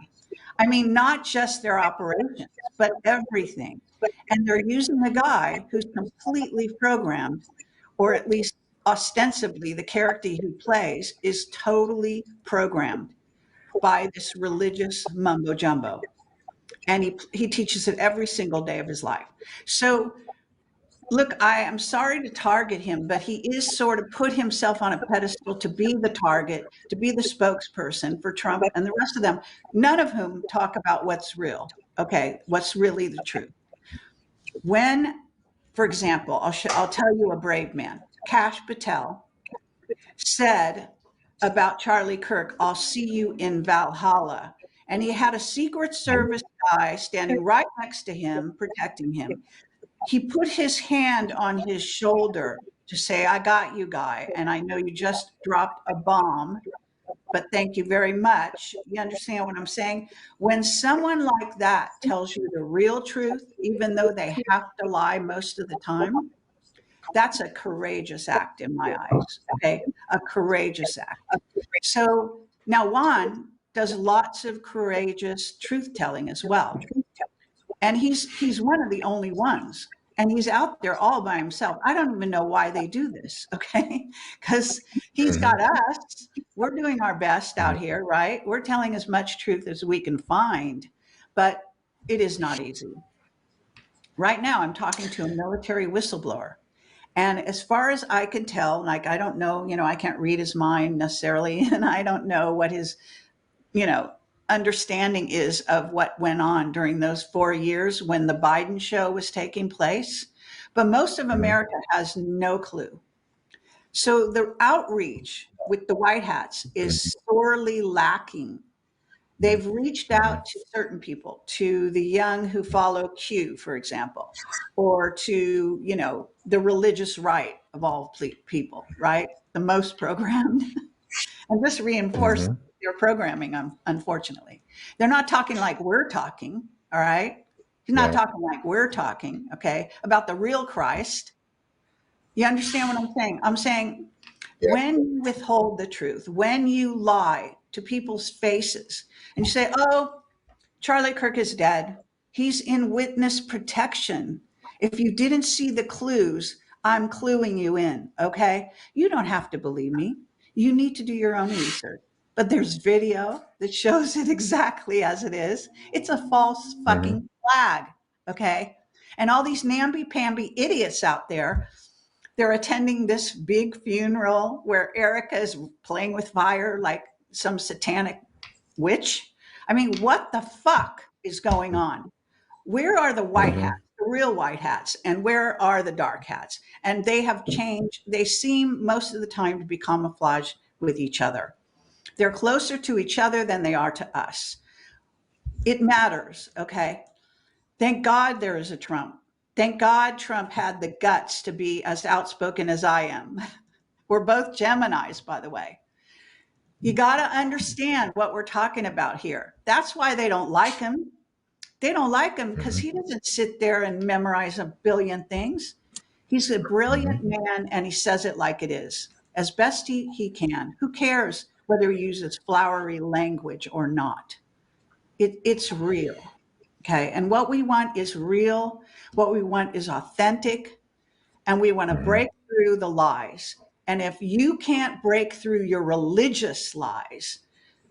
I mean, not just their operations, but everything. And they're using a guy who's completely programmed, or at least ostensibly the character he plays is totally programmed by this religious mumbo jumbo. And he teaches it every single day of his life. So look, I am sorry to target him, but he is sort of put himself on a pedestal to be the target, to be the spokesperson for Trump and the rest of them, none of whom talk about what's real. Okay, what's really the truth. When, for example, I'll tell you a brave man, Kash Patel, said about Charlie Kirk, I'll see you in Valhalla. And he had a Secret Service guy standing right next to him, protecting him. He put his hand on his shoulder to say, I got you, guy. And I know you just dropped a bomb, but thank you very much. You understand what I'm saying? When someone like that tells you the real truth, even though they have to lie most of the time, that's a courageous act in my eyes. Okay. A courageous act. So now Juan does lots of courageous truth telling as well. And he's one of the only ones. And he's out there all by himself. I don't even know why they do this, okay? Because he's got us. We're doing our best out here, right? We're telling as much truth as we can find, but it is not easy. Right now, I'm talking to a military whistleblower. And as far as I can tell, like, I don't know, I can't read his mind necessarily, and I don't know what his, understanding is of what went on during those 4 years when the Biden show was taking place. But most of America has no clue. So the outreach with the white hats is sorely lacking. They've reached out to certain people, to the young who follow Q, for example, or to, the religious right of all people, right? The most programmed. And this reinforces their programming, unfortunately. They're not talking like we're talking, all right? He's not talking like we're talking, okay, about the real Christ. You understand what I'm saying? I'm saying when you withhold the truth, when you lie to people's faces and you say, oh, Charlie Kirk is dead. He's in witness protection. If you didn't see the clues, I'm cluing you in, okay? You don't have to believe me. You need to do your own research. But there's video that shows it exactly as it is. It's a false fucking flag, okay? And all these namby-pamby idiots out there, they're attending this big funeral where Erica is playing with fire like some satanic witch. I mean, what the fuck is going on? Where are the white hats, the real white hats, and where are the dark hats? And they have changed. They seem most of the time to be camouflaged with each other. They're closer to each other than they are to us. It matters, okay? Thank God there is a Trump. Thank God Trump had the guts to be as outspoken as I am. We're both Geminis, by the way. You got to understand what we're talking about here. That's why they don't like him. They don't like him because he doesn't sit there and memorize a billion things. He's a brilliant man, and he says it like it is, as best he can. Who cares whether he uses flowery language or not? It's real, okay? And what we want is real. What we want is authentic, and we want to break through the lies. And if you can't break through your religious lies,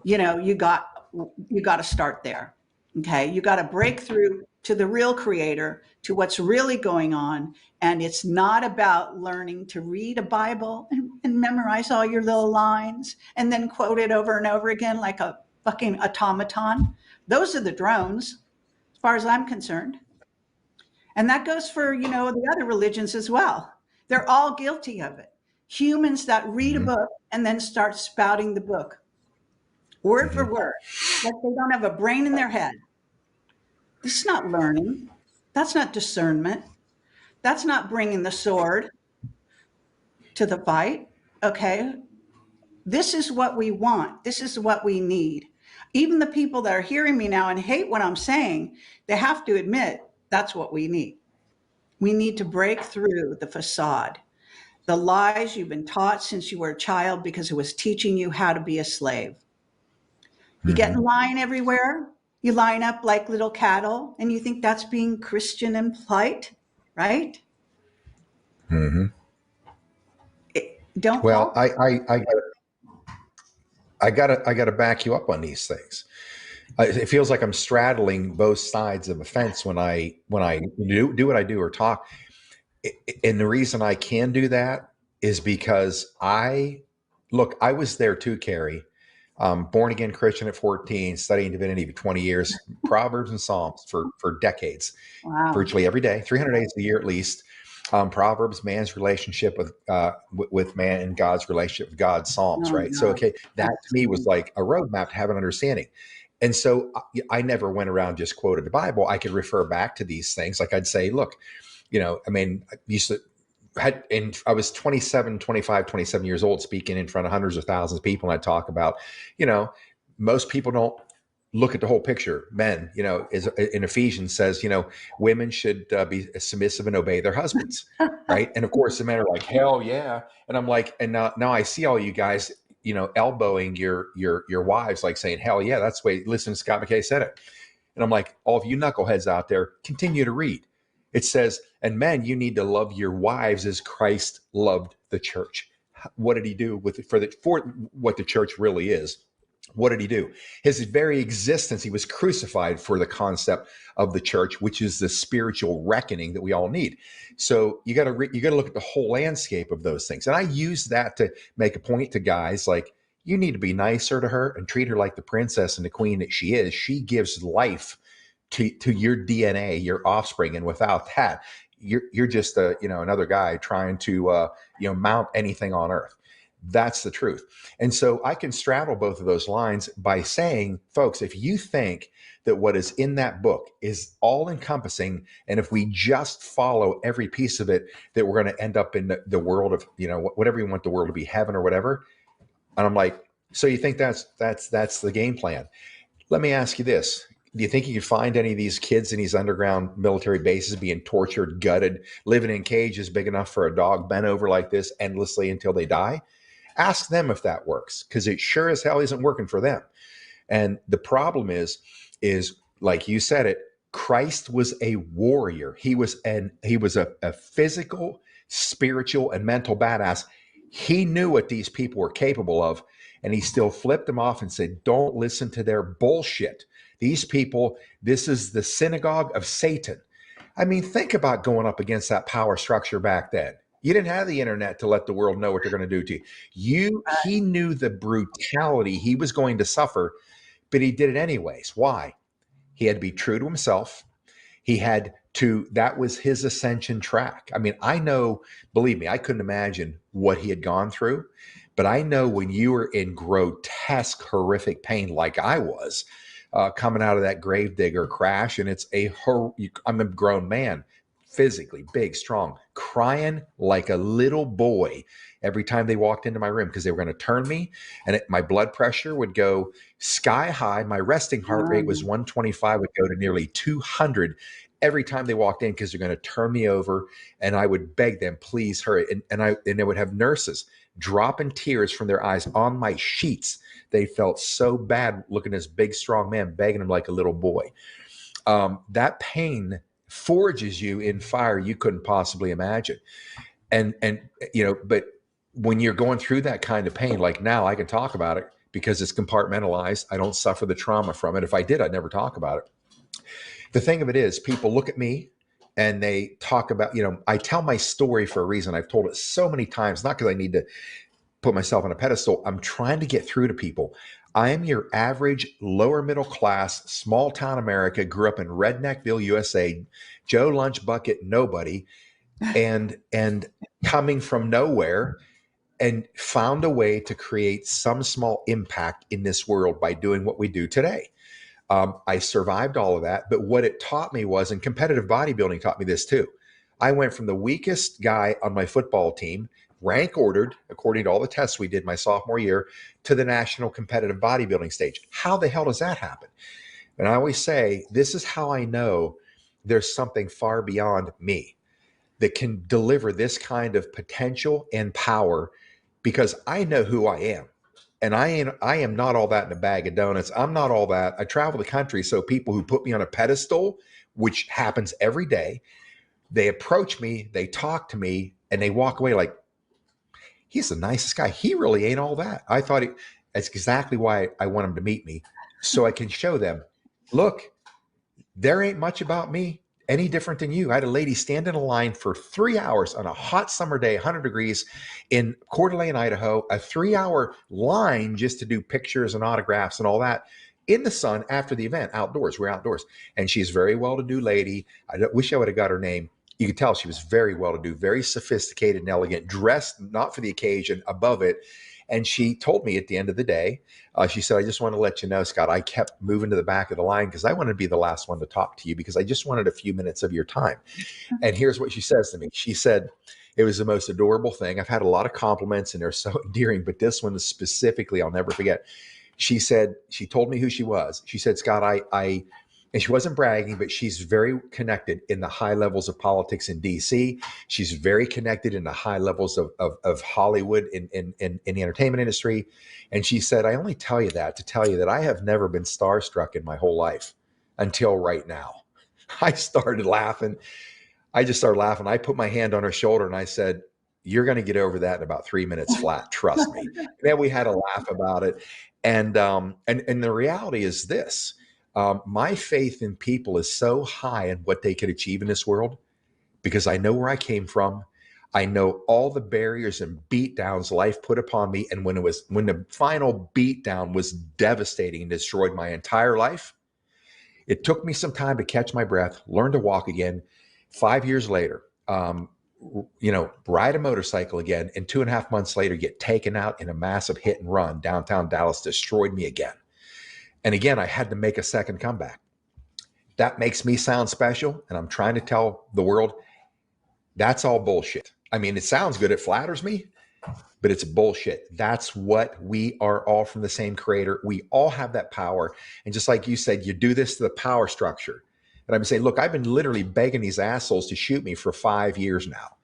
you got to start there. Okay, you got to break through to the real creator, to what's really going on. And it's not about learning to read a Bible and memorize all your little lines and then quote it over and over again like a fucking automaton. Those are the drones, as far as I'm concerned. And that goes for, the other religions as well. They're all guilty of it. Humans that read a book and then start spouting the book word for word, like they don't have a brain in their head. This is not learning. That's not discernment. That's not bringing the sword to the fight. Okay. This is what we want. This is what we need. Even the people that are hearing me now and hate what I'm saying, they have to admit that's what we need. We need to break through the facade, the lies you've been taught since you were a child because it was teaching you how to be a slave. You get in Mm-hmm. line everywhere, you line up like little cattle, and you think that's being Christian and polite, right? Mm-hmm. Don't Well, fall. I gotta back you up on these things. It feels like I'm straddling both sides of a fence when I do what I do or talk. And the reason I can do that is because I was there too, Carrie. Born again Christian at 14, studying divinity for 20 years, Proverbs and Psalms for decades, Wow. virtually every day, 300 days a year at least. Proverbs, man's relationship with man, and God's relationship with God. Psalms, Oh my right? So, God. okay, that to me was Absolutely. like a roadmap to have an understanding. And so I never went around just quoted the Bible. I could refer back to these things. Like I'd say, look, I mean, I used to and I was 27, 25, 27 years old speaking in front of hundreds of thousands of people. And I talk about, you know, most people don't look at the whole picture. Men, is in Ephesians says, women should be submissive and obey their husbands. Right. And of course the men are like, hell yeah. And I'm like, and now I see all you guys, elbowing your wives, like saying, hell yeah, that's the way, listen, Scott McKay said it. And I'm like, all of you knuckleheads out there, continue to read. It says, and men, you need to love your wives as Christ loved the church. What did he do for what the church really is? What did he do? His very existence, he was crucified for the concept of the church, which is the spiritual reckoning that we all need. So you got to look at the whole landscape of those things. And I use that to make a point to guys like, you need to be nicer to her and treat her like the princess and the queen that she is. She gives life to your DNA, your offspring, and without that, you're just another guy trying to mount anything on earth. That's the truth. And so I can straddle both of those lines by saying, folks, if you think that what is in that book is all encompassing, and if we just follow every piece of it, that we're going to end up in the world of, whatever you want the world to be, heaven or whatever. And I'm like, so you think that's the game plan? Let me ask you this. Do you think you could find any of these kids in these underground military bases being tortured, gutted, living in cages big enough for a dog bent over like this endlessly until they die? Ask them if that works, because it sure as hell isn't working for them. And the problem is like you said it, Christ was a warrior. He was a physical, spiritual, and mental badass. He knew what these people were capable of, and he still flipped them off and said, don't listen to their bullshit. These people, this is the synagogue of Satan. I mean, think about going up against that power structure back then. You didn't have the internet to let the world know what they're going to do to you. He knew the brutality he was going to suffer, but he did it anyways. Why? He had to be true to himself. That was his ascension track. I mean, I know, believe me, I couldn't imagine what he had gone through, but I know when you were in grotesque, horrific pain like I was, coming out of that gravedigger crash, and I'm a grown man, physically big, strong, crying like a little boy every time they walked into my room because they were going to turn me, and my blood pressure would go sky high. My resting heart rate was 125, would go to nearly 200 every time they walked in because they're going to turn me over, and I would beg them, please hurry. And they would have nurses dropping tears from their eyes on my sheets. They felt so bad looking at this big, strong man begging him like a little boy. That pain forges you in fire you couldn't possibly imagine. And but when you're going through that kind of pain, like now I can talk about it because it's compartmentalized. I don't suffer the trauma from it. If I did, I'd never talk about it. The thing of it is, people look at me and they talk about, I tell my story for a reason. I've told it so many times, not because I need to put myself on a pedestal. I'm trying to get through to people. I am your average lower middle class, small town America, grew up in Redneckville, USA, Joe Lunch Bucket, nobody, and coming from nowhere, and found a way to create some small impact in this world by doing what we do today. I survived all of that, but what it taught me was, and competitive bodybuilding taught me this too. I went from the weakest guy on my football team rank ordered, according to all the tests we did my sophomore year, to the national competitive bodybuilding stage. How the hell does that happen? And I always say, this is how I know there's something far beyond me that can deliver this kind of potential and power, because I know who I am. And I am not all that in a bag of donuts. I'm not all that. I travel the country, so people who put me on a pedestal, which happens every day, they approach me, they talk to me, and they walk away like, he's the nicest guy. He really ain't all that. That's exactly why I want him to meet me, so I can show them, look, there ain't much about me any different than you. I had a lady stand in a line for 3 hours on a hot summer day, 100 degrees in Coeur d'Alene, Idaho, a 3-hour line just to do pictures and autographs and all that in the sun after the event, outdoors. We're outdoors. And she's a very well-to-do lady. I wish I would have got her name. You could tell she was very well-to-do, very sophisticated and elegant, dressed not for the occasion, above it. And she told me at the end of the day, she said, I just want to let you know, Scott, I kept moving to the back of the line because I wanted to be the last one to talk to you, because I just wanted a few minutes of your time. And here's what she says to me. She said, it was the most adorable thing. I've had a lot of compliments and they're so endearing, but this one specifically, I'll never forget. She said, she told me who she was. She said, Scott, and she wasn't bragging, but she's very connected in the high levels of politics in DC. She's very connected in the high levels of Hollywood in the entertainment industry. And she said, I only tell you that to tell you that I have never been starstruck in my whole life until right now. I started laughing. I just started laughing. I put my hand on her shoulder and I said, you're going to get over that in about 3 minutes flat. Trust me. And then we had a laugh about it. And the reality is this. My faith in people is so high in what they could achieve in this world, because I know where I came from. I know all the barriers and beatdowns life put upon me. And when the final beatdown was devastating and destroyed my entire life, it took me some time to catch my breath, learn to walk again. 5 years later, ride a motorcycle again, and 2.5 months later, get taken out in a massive hit and run. Downtown Dallas destroyed me again. And again, I had to make a second comeback. That makes me sound special. And I'm trying to tell the world that's all bullshit. I mean, it sounds good. It flatters me, but it's bullshit. That's what we are, all from the same creator. We all have that power. And just like you said, you do this to the power structure. And I'm saying, look, I've been literally begging these assholes to shoot me for 5 years now.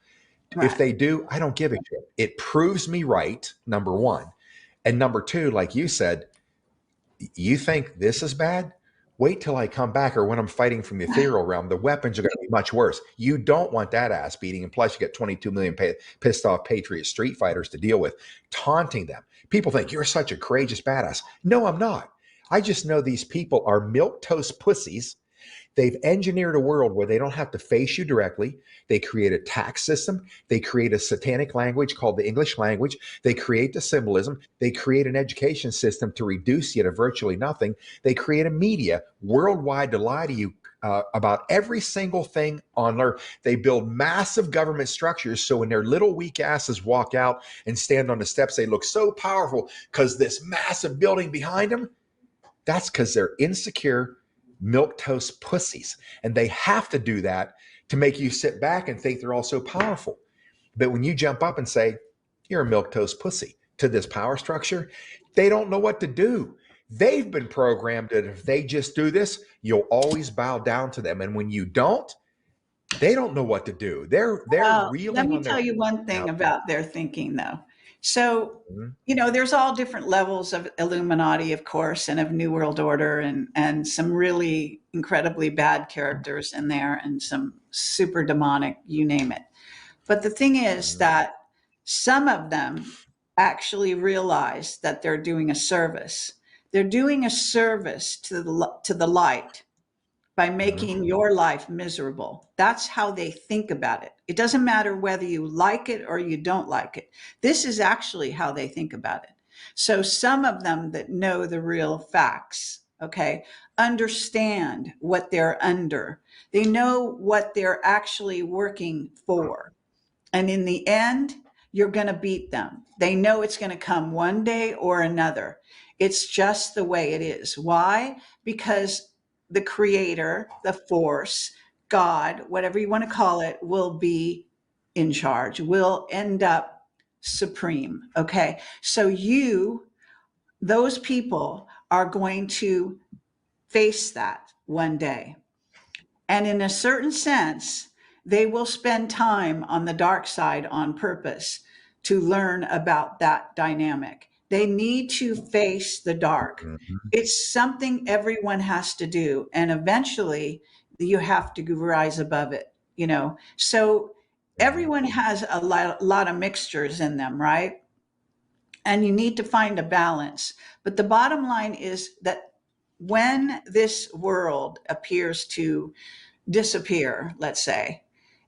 Right. If they do, I don't give a shit. It proves me right, number one. And number two, like you said, you think this is bad? Wait till I come back, or when I'm fighting from the ethereal realm, the weapons are going to be much worse. You don't want that ass beating. And plus you get 22 million pissed off Patriot street fighters to deal with, taunting them. People think you're such a courageous badass. No, I'm not. I just know these people are milquetoast pussies. They've engineered a world where they don't have to face you directly. They create a tax system. They create a satanic language called the English language. They create the symbolism. They create an education system to reduce you to virtually nothing. They create a media worldwide to lie to you about every single thing on earth. They build massive government structures so when their little weak asses walk out and stand on the steps, they look so powerful because this massive building behind them, that's because they're insecure, milquetoast pussies. And they have to do that to make you sit back and think they're all so powerful. But when you jump up and say, you're a milquetoast pussy to this power structure, they don't know what to do. They've been programmed that if they just do this, you'll always bow down to them. And when you don't, they don't know what to do. They're really. Let me tell you one thing about their thinking, though. So, there's all different levels of Illuminati, of course, and of New World Order, and some really incredibly bad characters in there, and some super demonic, you name it. But the thing is that some of them actually realize that they're doing a service. They're doing a service to the light by making your life miserable. That's how they think about it. It doesn't matter whether you like it or you don't like it. This is actually how they think about it. So some of them that know the real facts, okay, understand what they're under. They know what they're actually working for. And in the end, you're going to beat them. They know it's going to come one day or another. It's just the way it is. Why? Because the creator, the force, God, whatever you want to call it, will be in charge. We'll end up supreme. Okay. So those people are going to face that one day. And in a certain sense, they will spend time on the dark side on purpose to learn about that dynamic. They need to face the dark. Mhm. It's something everyone has to do. And eventually you have to rise above it, you know? So everyone has a lot of mixtures in them, right? And you need to find a balance. But the bottom line is that when this world appears to disappear, let's say,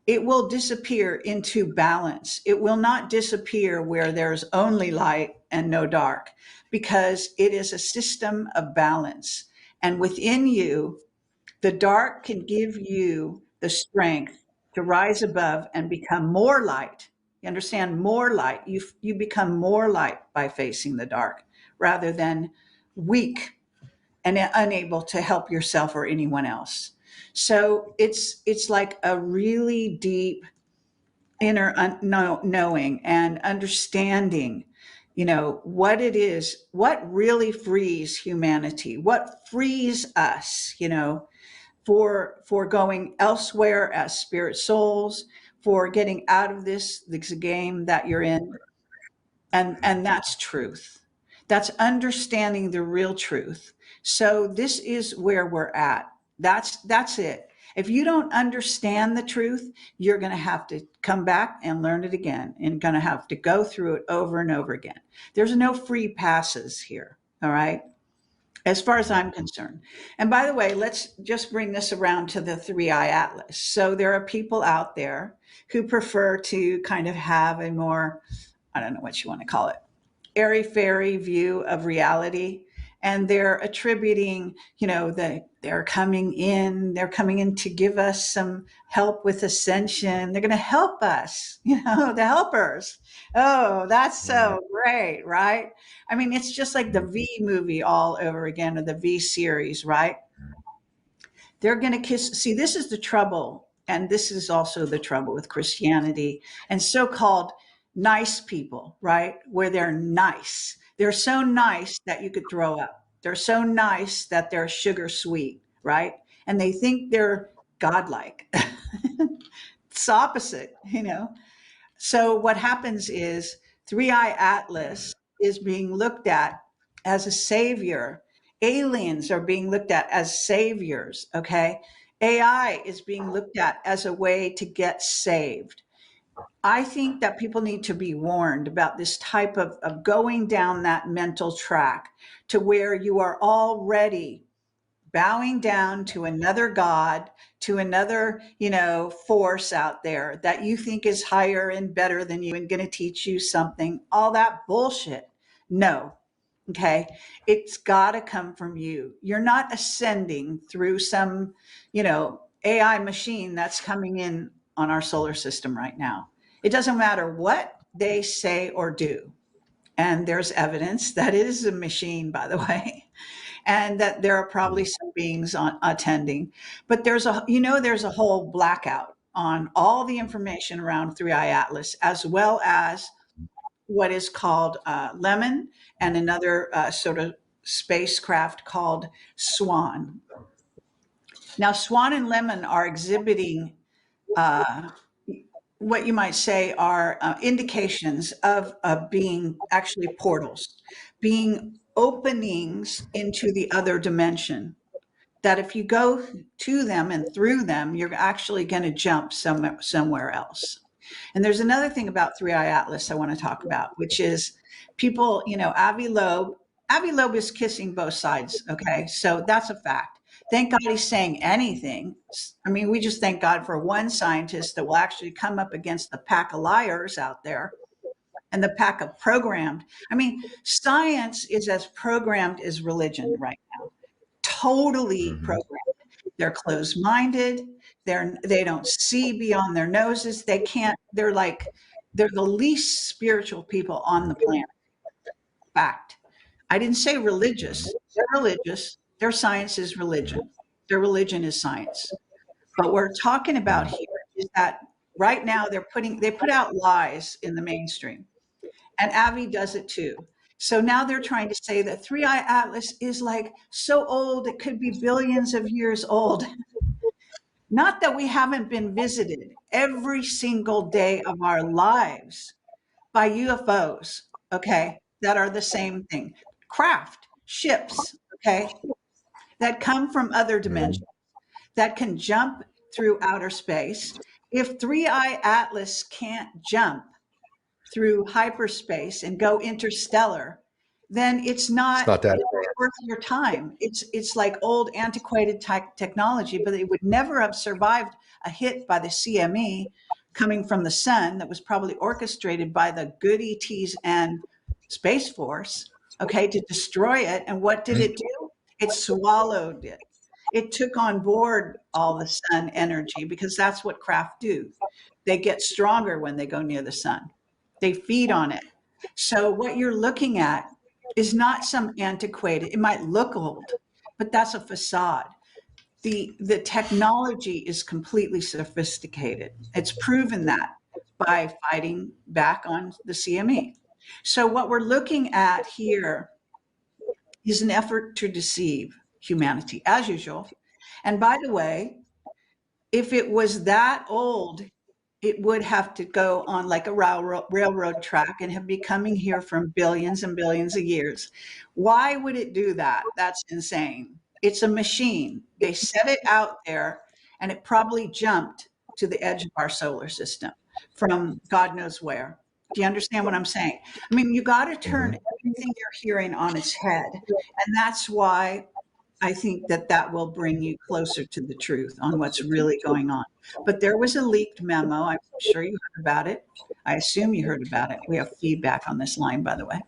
it will disappear into balance. It will not disappear where there's only light and no dark, because it is a system of balance. And within you, the dark can give you the strength to rise above and become more light. You understand? More light. You become more light by facing the dark rather than weak and unable to help yourself or anyone else. So it's like a really deep inner knowing and understanding, what it is, what really frees humanity, what frees us, for going elsewhere as spirit souls, for getting out of this game that you're in. And that's truth. That's understanding the real truth. So this is where we're at. That's it. If you don't understand the truth, you're going to have to come back and learn it again, and going to have to go through it over and over again. There's no free passes here. All right, as far as I'm concerned. And by the way, let's just bring this around to the three eye atlas. So there are people out there who prefer to kind of have a more, I don't know what you want to call it, airy fairy view of reality. And they're attributing, that they're coming in to give us some help with ascension. They're going to help us, the helpers. Oh, that's so great, right? I mean, it's just like the V movie all over again, or the V series, right? They're going to kiss. See, this is the trouble. And this is also the trouble with Christianity and so-called nice people, right? Where they're nice. They're so nice that you could throw up. They're so nice that they're sugar sweet, right? And they think they're godlike. It's opposite. So what happens is Three Eye Atlas is being looked at as a savior. Aliens are being looked at as saviors, okay? AI is being looked at as a way to get saved. I think that people need to be warned about this type of going down that mental track to where you are already bowing down to another god, to another, force out there that you think is higher and better than you and going to teach you something, all that bullshit. No. Okay. It's got to come from you. You're not ascending through some, AI machine that's coming in on our solar system right now. It doesn't matter what they say or do. And there's evidence that it is a machine, by the way, and that there are probably some beings attending. But there's a whole blackout on all the information around Three Eye Atlas, as well as what is called Lemon, and another sort of spacecraft called Swan. Now, Swan and Lemon are exhibiting uh, what you might say are indications of being actually portals, being openings into the other dimension. That if you go to them and through them, you're actually going to jump somewhere else. And there's another thing about Three Eye Atlas I want to talk about, which is people, Avi Loeb. Avi Loeb is kissing both sides. Okay. So that's a fact. Thank God he's saying anything. I mean, we just thank God for one scientist that will actually come up against the pack of liars out there and the pack of programmed. I mean, science is as programmed as religion right now. Totally Mhm. programmed. They're closed-minded. They don't see beyond their noses. They can't. They're the least spiritual people on the planet. Fact. I didn't say religious. They're religious. Their science is religion. Their religion is science. But what we're talking about here is that right now they put out lies in the mainstream. And Avi does it too. So now they're trying to say that Three Eye Atlas is like so old, it could be billions of years old. Not that we haven't been visited every single day of our lives by UFOs, okay, that are the same thing. Craft, ships, okay, that come from other Mhm. dimensions, that can jump through outer space. If Three Eye Atlas can't jump through hyperspace and go interstellar, then it's It's not not that worth your time. It's like old antiquated technology, but it would never have survived a hit by the CME coming from the sun that was probably orchestrated by the good ETs and Space Force, okay, to destroy it. And what did it do? It swallowed it. It took on board all the sun energy because that's what craft do. They get stronger when they go near the sun. They feed on it. So what you're looking at is not some antiquated, it might look old, but that's a facade. The technology is completely sophisticated. It's proven that by fighting back on the CME. So what we're looking at here is an effort to deceive humanity, as usual. And by the way, if it was that old, it would have to go on like a railroad track and have been coming here from billions and billions of years. Why would it do that? That's insane. It's a machine. They set it out there and it probably jumped to the edge of our solar system from God knows where. Do you understand what I'm saying? I mean, you got to turn Mhm. everything you're hearing on its head. And that's why I think that that will bring you closer to the truth on what's really going on. But there was a leaked memo. I'm sure you heard about it. I assume you heard about it. We have feedback on this line, by the way.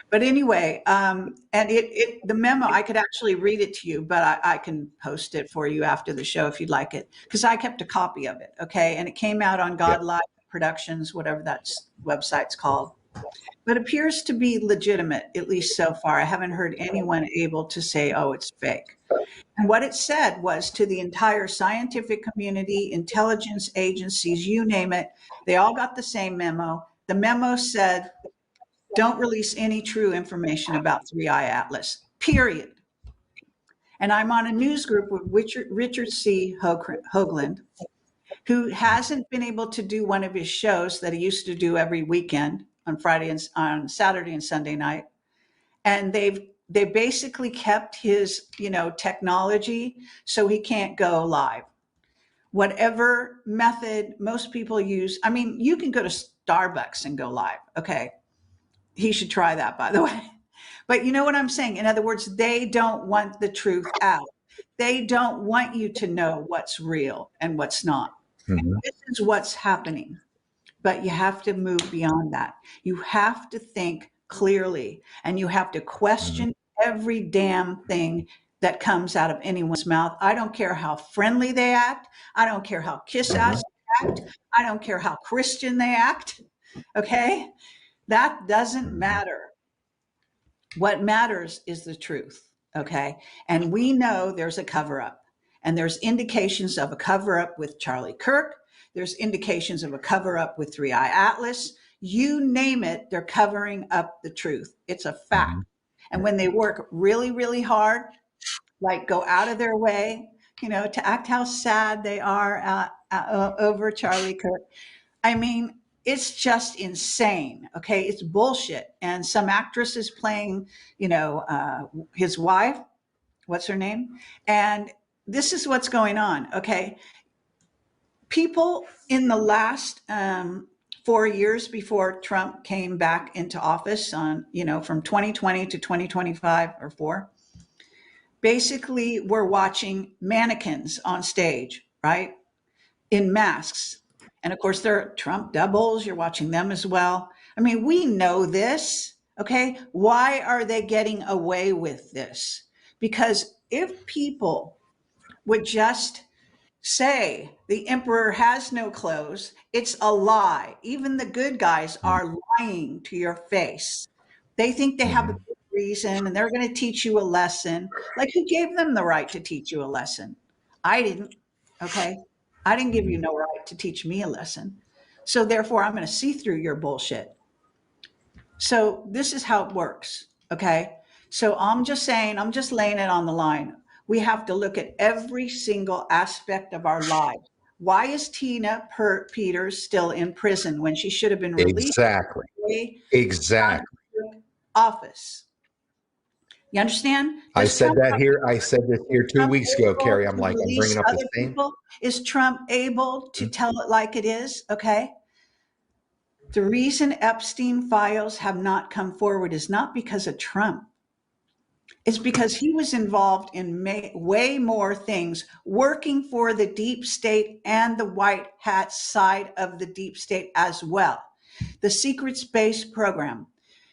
But anyway, and the memo, I could actually read it to you, but I can post it for you after the show if you'd like it, because I kept a copy of it. Okay. And it came out on Yeah. God Live Productions, whatever that website's called, but appears to be legitimate, at least so far. I haven't heard anyone able to say, oh, it's fake. And what it said was to the entire scientific community, intelligence agencies, you name it, they all got the same memo. The memo said, don't release any true information about Three Eye Atlas, period. And I'm on a news group with Richard C. Hoagland, who hasn't been able to do one of his shows that he used to do every weekend on Friday and on Saturday and Sunday night. And they basically kept his, technology so he can't go live. Whatever method most people use, I mean, you can go to Starbucks and go live. Okay. He should try that, by the way. But you know what I'm saying? In other words, they don't want the truth out. They don't want you to know what's real and what's not. Mhm. This is what's happening. But you have to move beyond that. You have to think clearly and you have to Mhm. question every damn thing that comes out of anyone's mouth. I don't care how friendly they act. I don't care how kiss ass Mhm. they act. I don't care how Christian they act. Okay? That doesn't Mhm. matter. What matters is the truth. Okay? And we know there's a cover up. And there's indications of a cover up with Charlie Kirk. There's indications of a cover up with Three Eye Atlas. You name it, they're covering up the truth. It's a fact. Mhm. And when they work really, really hard, like go out of their way, to act how sad they are over Charlie Kirk. I mean, it's just insane. Okay. It's bullshit. And some actress is playing, his wife. What's her name? And this is what's going on. Okay. People in the last 4 years before Trump came back into office from 2020 to 2025 or four, basically were watching mannequins on stage, right? In masks. And of course, they're Trump doubles. You're watching them as well. I mean, we know this. Okay. Why are they getting away with this? Because if people would just say the emperor has no clothes, it's a lie. Even the good guys are lying to your face. They think they have a Mhm. good reason and they're going to teach you a lesson. Like, who gave them the right to teach you a lesson? I didn't. Okay. I didn't give you Mhm. no right to teach me a lesson. So therefore, I'm going to see through your bullshit. So this is how it works. Okay. So I'm just saying, I'm just laying it on the line. We have to look at every single aspect of our lives. Why is Peters still in prison when she should have been released Exactly. from Exactly. her office? You understand? I Does said Trump that have here. I said this here 2 Trump weeks ago, able Kerry. I'm to like, I'm release bringing up the other same. people? Is Trump able to tell it like it is? Okay. The reason Epstein files have not come forward is not because of Trump. It's because he was involved in way more things, working for the deep state and the white hat side of the deep state as well. The secret space program.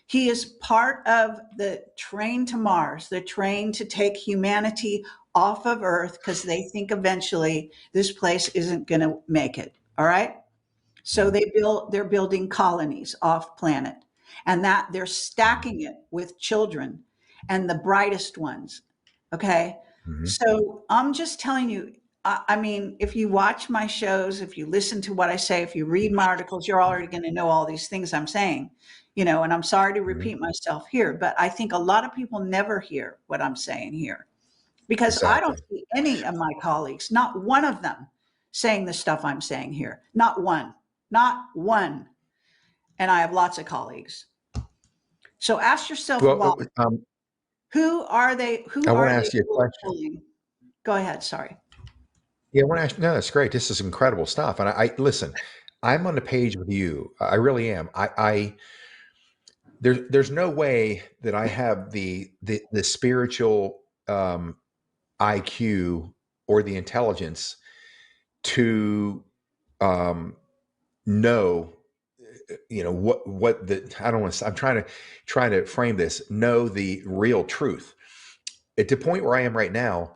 He is part of the train to Mars, the train to take humanity off of Earth because they think eventually this place isn't going to make it. All right. So they're building colonies off planet, and that they're stacking it with children and the brightest ones. Okay. Mm-hmm. So I'm just telling you, I mean, if you watch my shows, if you listen to what I say, if you read my articles, you're already going to know all these things I'm saying, and I'm sorry to Mm-hmm. repeat myself here, but I think a lot of people never hear what I'm saying here because I don't Exactly. see any of my colleagues, not one of them, saying the stuff I'm saying here. Not one. Not one. And I have lots of colleagues. So ask yourself why. Well, Who are they? Who I want are to they ask you a question. pulling? Go ahead. Sorry. Yeah, I want to ask. No, that's great. This is incredible stuff. And I listen. I'm on the page with you. I really am. There's no way that I have the spiritual IQ or the intelligence to know what the I don't want to I'm trying to frame this, know the real truth. At the point where I am right now,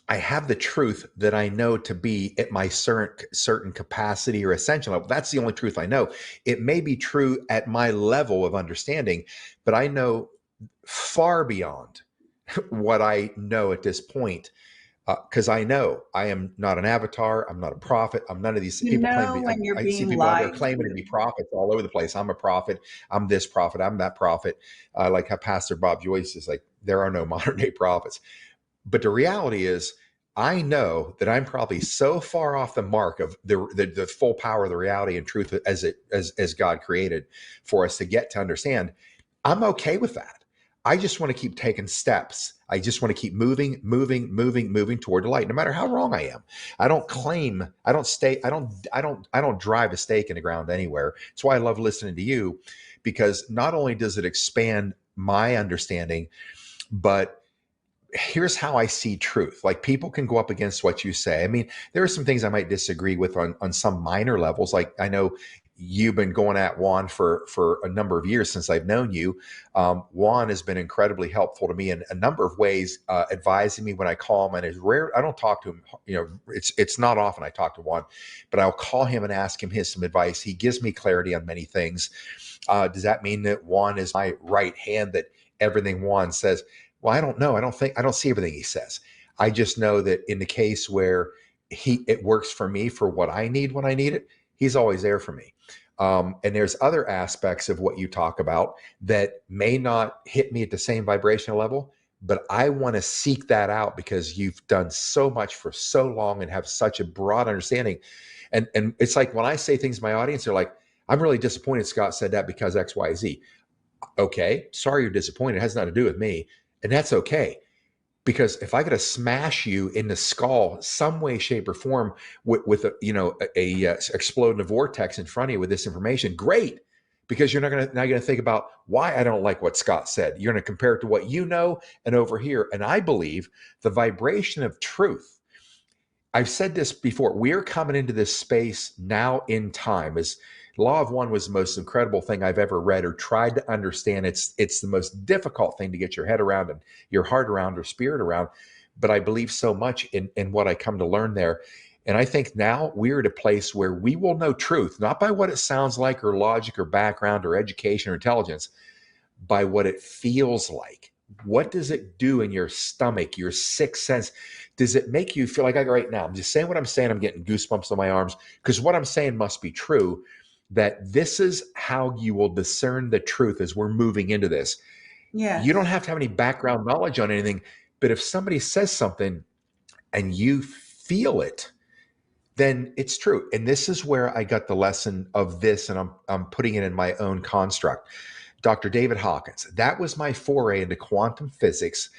I have the truth that I know to be at my certain capacity or ascension level. That's the only truth I know. It may be true at my level of understanding, but I know far beyond what I know at this point, because I know I am not an avatar. I'm not a prophet. I'm none of these You people claim to know be. when you're I see being people out there lied claiming to to. be prophets all over the place. I'm a prophet. I'm this prophet. I'm that prophet. Like how Pastor Bob Joyce is like, there are no modern day prophets. But the reality is, I know that I'm probably so far off the mark of the full power of the reality and truth as God created for us to get to understand. I'm okay with that. I just want to keep taking steps. I just want to keep moving toward the light, no matter how wrong I am. I don't claim, I don't stay, I don't drive a stake in the ground anywhere. That's why I love listening to you, because not only does it expand my understanding, but here's how I see truth. Like, people can go up against what you say. I mean, there are some things I might disagree with on some minor levels. Like, I know you've been going at Juan for a number of years since I've known you. Juan has been incredibly helpful to me in a number of ways, advising me when I call him. And it's rare, I don't talk to him. It's not often I talk to Juan, but I'll call him and ask him some advice. He gives me clarity on many things. Does that mean that Juan is my right hand, that everything Juan says? Well, I don't know. I don't see everything he says. I just know that in the case where it works for me for what I need when I need it, he's always there for me. And there's other aspects of what you talk about that may not hit me at the same vibrational level, but I want to seek that out because you've done so much for so long and have such a broad understanding. And it's like when I say things to my audience, they're like, I'm really disappointed Scott said that because X, Y, Z. Okay, sorry you're disappointed. It has nothing to do with me. And that's okay. Because if I got to smash you in the skull some way, shape, or form with a exploding vortex in front of you with this information, great. Because you're not going to think about why I don't like what Scott said. You're going to compare it to what you know and over here. And I believe the vibration of truth. I've said this before. We're coming into this space now in time. As Law of One was the most incredible thing I've ever read or tried to understand. It's the most difficult thing to get your head around and your heart around or spirit around. But I believe so much in what I come to learn there. And I think now we're at a place where we will know truth, not by what it sounds like or logic or background or education or intelligence, by what it feels like. What does it do in your stomach, your sixth sense? Does it make you feel like, right now, I'm just saying what I'm saying, I'm getting goosebumps on my arms because what I'm saying must be true. that this is how you will discern the truth as we're moving into this. You don't Yes. have to have any background knowledge on anything, but if somebody says something and you feel it, then it's true. And this is where I got the lesson of this, and I'm putting it in my own construct. Dr. David Hawkins, that was my foray into quantum physics,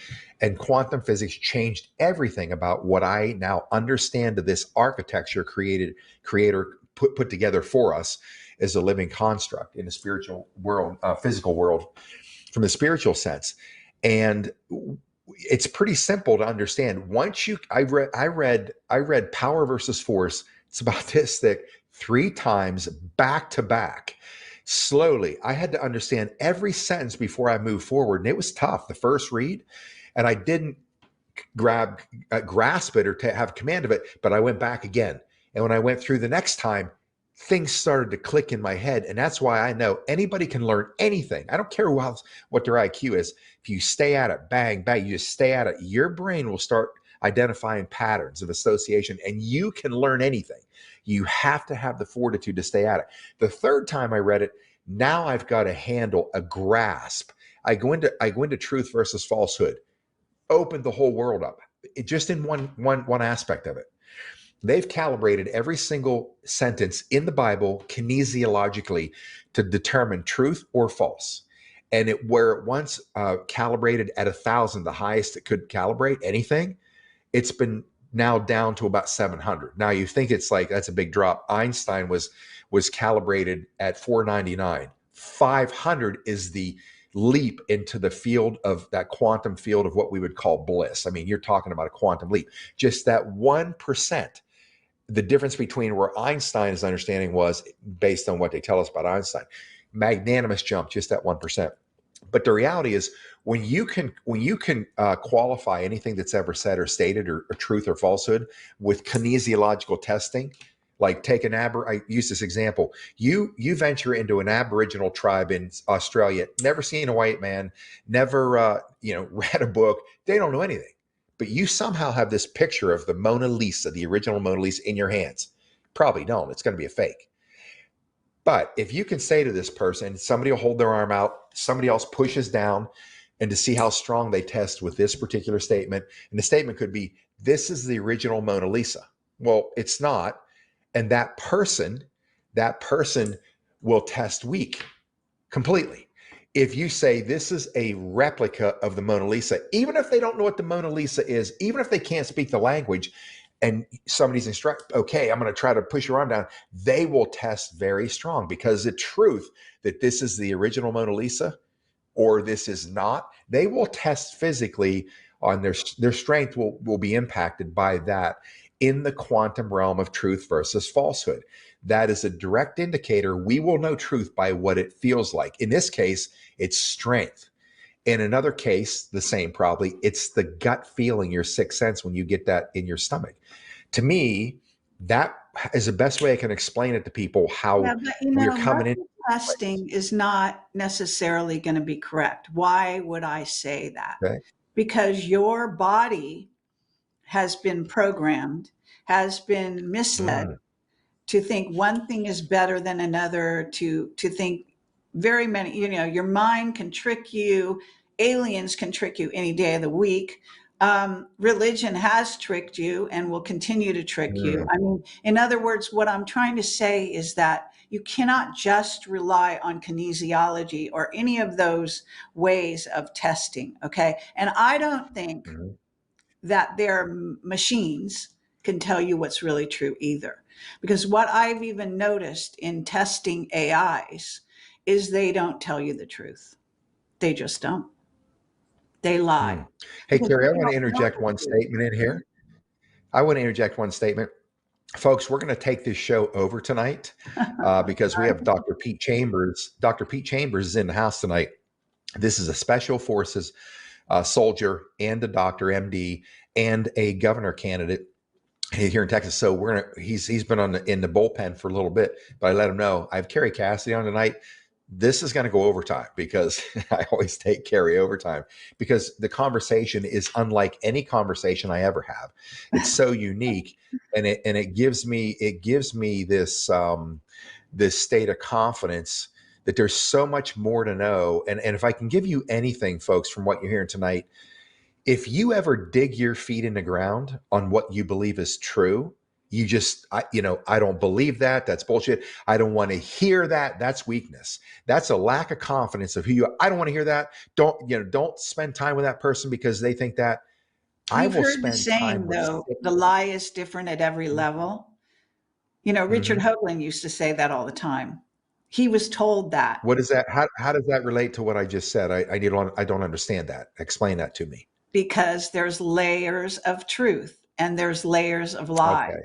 and quantum physics changed everything about what I now understand of this architecture creator put together for us as a living construct in the spiritual world, physical world, from the spiritual sense. And it's pretty simple to understand. I read Power versus Force. It's about this thick, 3 times back to back. Slowly, I had to understand every sentence before I moved forward, and it was tough the first read, and I didn't grasp it or have command of it. But I went back again, and when I went through the next time, things started to click in my head. And that's why I know anybody can learn anything. I don't care what their IQ is. If you stay at it, bang, bang, you just stay at it, your brain will start identifying patterns of association, and you can learn anything. You have to have the fortitude to stay at it. The third time I read it, now I've got a handle, a grasp. I go into truth versus falsehood, opened the whole world up, just in one aspect of it. They've calibrated every single sentence in the Bible kinesiologically to determine truth or false. And where it once calibrated at 1,000, the highest it could calibrate anything, it's been now down to about 700. Now you think it's like, that's a big drop. Einstein was calibrated at 499. 500 is the leap into the field of that quantum field of what we would call bliss. I mean, you're talking about a quantum leap. Just that 1%. The difference between where Einstein's understanding was based on what they tell us about Einstein, magnanimous jump, just that 1%. But the reality is, when you can qualify anything that's ever said or stated or truth or falsehood with kinesiological testing, like I use this example. You venture into an Aboriginal tribe in Australia, never seen a white man, never read a book. They don't know anything. But you somehow have this picture of the Mona Lisa, the original Mona Lisa, in your hands. Probably don't. It's going to be a fake. But if you can say to this person, somebody will hold their arm out, somebody else pushes down, and to see how strong they test with this particular statement. And the statement could be, this is the original Mona Lisa. Well, it's not. And that person will test weak completely. If you say this is a replica of the Mona Lisa, even if they don't know what the Mona Lisa is, even if they can't speak the language, and somebody's okay, I'm going to try to push your arm down, they will test very strong, because the truth that this is the original Mona Lisa or this is not, they will test physically on their strength will be impacted by that in the quantum realm of truth versus falsehood. That is a direct indicator. We will know truth by what it feels like. In this case, it's strength. In another case, the same probably, it's the gut feeling, your sixth sense when you get that in your stomach. To me, that is the best way I can explain it to people, how we're coming in. Testing is not necessarily going to be correct. Why would I say that? Okay. Because your body has been programmed, has been misled to think one thing is better than another, to think very many, your mind can trick you. Aliens can trick you any day of the week. Religion has tricked you and will continue to trick you. I mean, in other words, what I'm trying to say is that you cannot just rely on kinesiology or any of those ways of testing. Okay. And I don't think that their machines can tell you what's really true either. Because what I've even noticed in testing AIs is they don't tell you the truth. They just don't. They lie. Hey, Because Kerry, I they want to don't know interject the one truth. statement in here. I want to interject one statement. Folks, we're going to take this show over tonight because we have Dr. Pete Chambers. Dr. Pete Chambers is in the house tonight. This is a special forces soldier and a doctor, MD, and a governor candidate here in Texas. So he's been in the bullpen for a little bit, but I let him know I have Kerry Cassidy on tonight. This is going to go overtime, because I always take Kerry overtime, because the conversation is unlike any conversation I ever have. It's so unique, and it gives me this this state of confidence that there's so much more to know. And if I can give you anything, folks, from what you're hearing tonight, if you ever dig your feet in the ground on what you believe is true, you just, I don't believe that. That's bullshit. I don't want to hear that. That's weakness. That's a lack of confidence of who you are. I don't want to hear that. Don't spend time with that person because they think that. I You've will heard the spend time saying, with. though, the lie is different at every level. Richard Mhm. Hoagland used to say that all the time. He was told that What is that? How does that relate to what I just said? I don't understand that. Explain that to me. because there's layers of truth and there's layers of lies. Okay,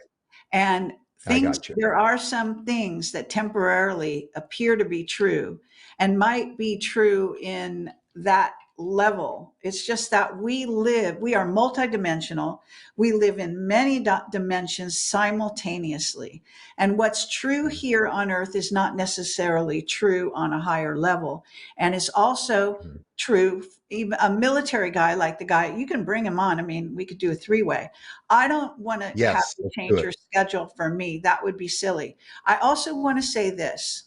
And I got you. there are some things that temporarily appear to be true and might be true in that level. It's just that we are multidimensional. We live in many dimensions simultaneously. And what's true here on earth is not necessarily true on a higher level. And it's also Mhm. true, even a military guy like the guy, you can bring him on. I mean, we could do a three-way. I don't want to have Yes, to let's do change it. your schedule for me. That would be silly. I also want to say this,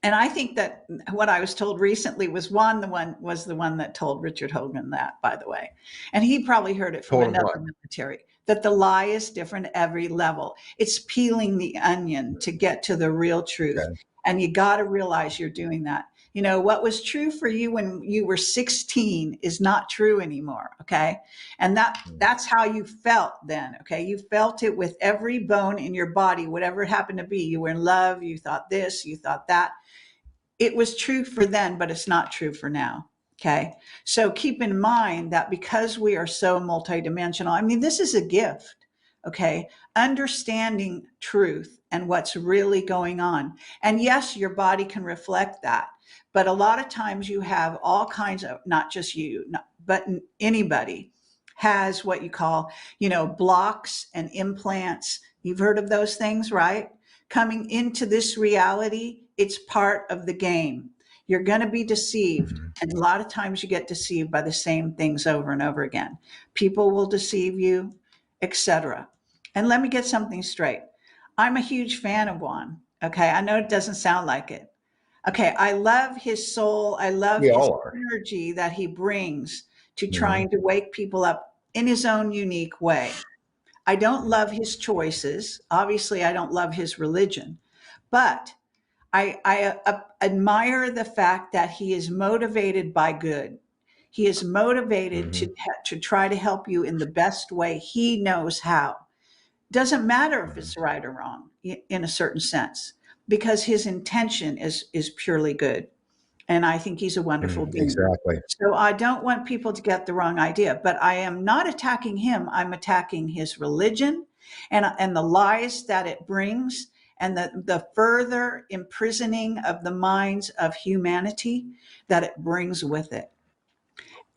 and I think that what I was told recently was the one that told Richard Hoagland that, by the way, and he probably heard it from Told him another what? military, that the lie is different at every level. It's peeling the onion to get to the real truth, Okay. and you got to realize you're doing that. What was true for you when you were 16 is not true anymore. Okay. And that's how you felt then. Okay. You felt it with every bone in your body, whatever it happened to be. You were in love. You thought this, you thought that. It was true for then, but it's not true for now. Okay. So keep in mind that because we are so multidimensional, I mean, this is a gift. Okay. Understanding truth and what's really going on. And yes, your body can reflect that. But a lot of times you have all kinds of, not just you, but anybody has what you call, blocks and implants. You've heard of those things, right? Coming into this reality, it's part of the game. You're going to be deceived. Mhm. And a lot of times you get deceived by the same things over and over again. People will deceive you, etc. And let me get something straight. I'm a huge fan of Juan. Okay. I know it doesn't sound like it. Okay. I love his soul. I love We his all are. energy that he brings to Mhm. trying to wake people up in his own unique way. I don't love his choices. Obviously, I don't love his religion, but I admire the fact that he is motivated by good. He is motivated Mhm. to try to help you in the best way he knows how. Doesn't matter if Mhm. it's right or wrong in a certain sense, because his intention is purely good. And I think he's a wonderful being. Exactly. So I don't want people to get the wrong idea, but I am not attacking him. I'm attacking his religion and the lies that it brings and the further imprisoning of the minds of humanity that it brings with it.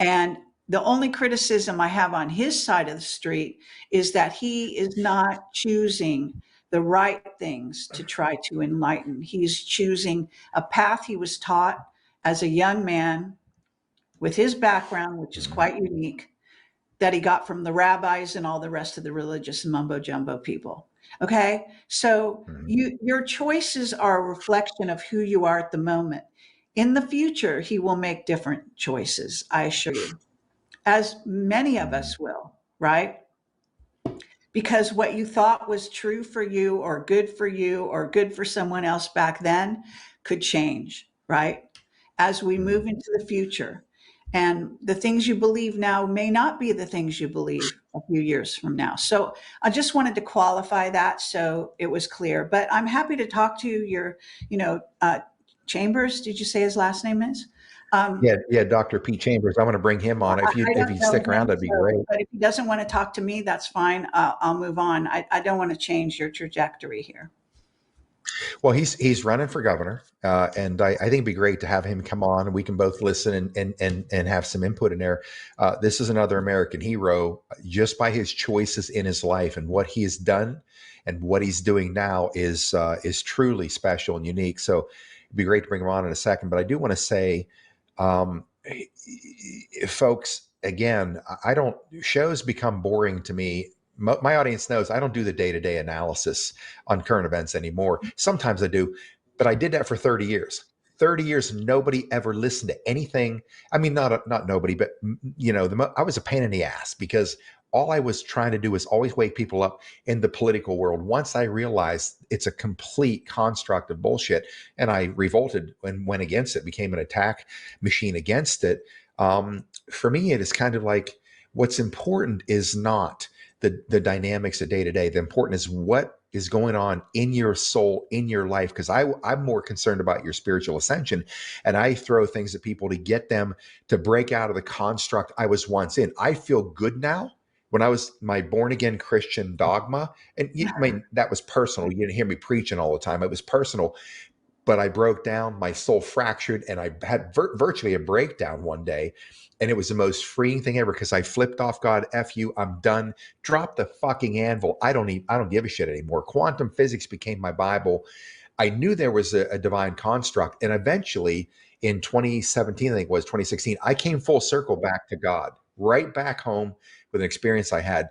And the only criticism I have on his side of the street is that he is not choosing the right things to try to enlighten. He's choosing a path he was taught as a young man with his background, which is Mhm. quite unique, that he got from the rabbis and all the rest of the religious mumbo jumbo people. Okay. So Mhm. your choices are a reflection of who you are at the moment. In the future, he will make different choices, I assure you, as many of Mhm. us will, right? Because what you thought was true for you or good for someone else back then could change, right? As we Mhm. move into the future. And the things you believe now may not be the things you believe a few years from now. So I just wanted to qualify that so it was clear. But I'm happy to talk to your, Chambers. Did you say his last name is? Um, Yeah, Dr. Pete Chambers. I want to bring him on. I If don't you know stick around, him, that'd be great. but if he doesn't want to talk to me, that's fine. I'll move on. I don't want to change your trajectory here. Well, he's running for governor, and I think it'd be great to have him come on, and we can both listen and have some input in there. This is another American hero, just by his choices in his life and what he has done, and what he's doing now is truly special and unique. So it'd be great to bring him on in a second. But I do want to say, um, folks, again, I don't shows become boring to me my audience knows I don't do the day-to-day analysis on current events anymore. Sometimes I do, but I did that for 30 years. 30 years, nobody ever listened to anything. I mean, not nobody, but I was a pain in the ass because all I was trying to do was always wake people up in the political world. Once I realized it's a complete construct of bullshit, and I revolted and went against it, became an attack machine against it. For me, it is kind of like what's important is not the dynamics of day to day. The important is what is going on in your soul, in your life, because I'm more concerned about your spiritual ascension, and I throw things at people to get them to break out of the construct I was once in. I feel good now. When I was my born again Christian dogma, and I mean, that was personal. You didn't hear me preaching all the time. It was personal, but I broke down, my soul fractured, and I had virtually a breakdown one day. And it was the most freeing thing ever because I flipped off God, F you, I'm done. Drop the fucking anvil. I don't give a shit anymore. Quantum physics became my Bible. I knew there was a divine construct. And eventually in 2017, I think it was 2016, I came full circle back to God, right back home with an experience I had.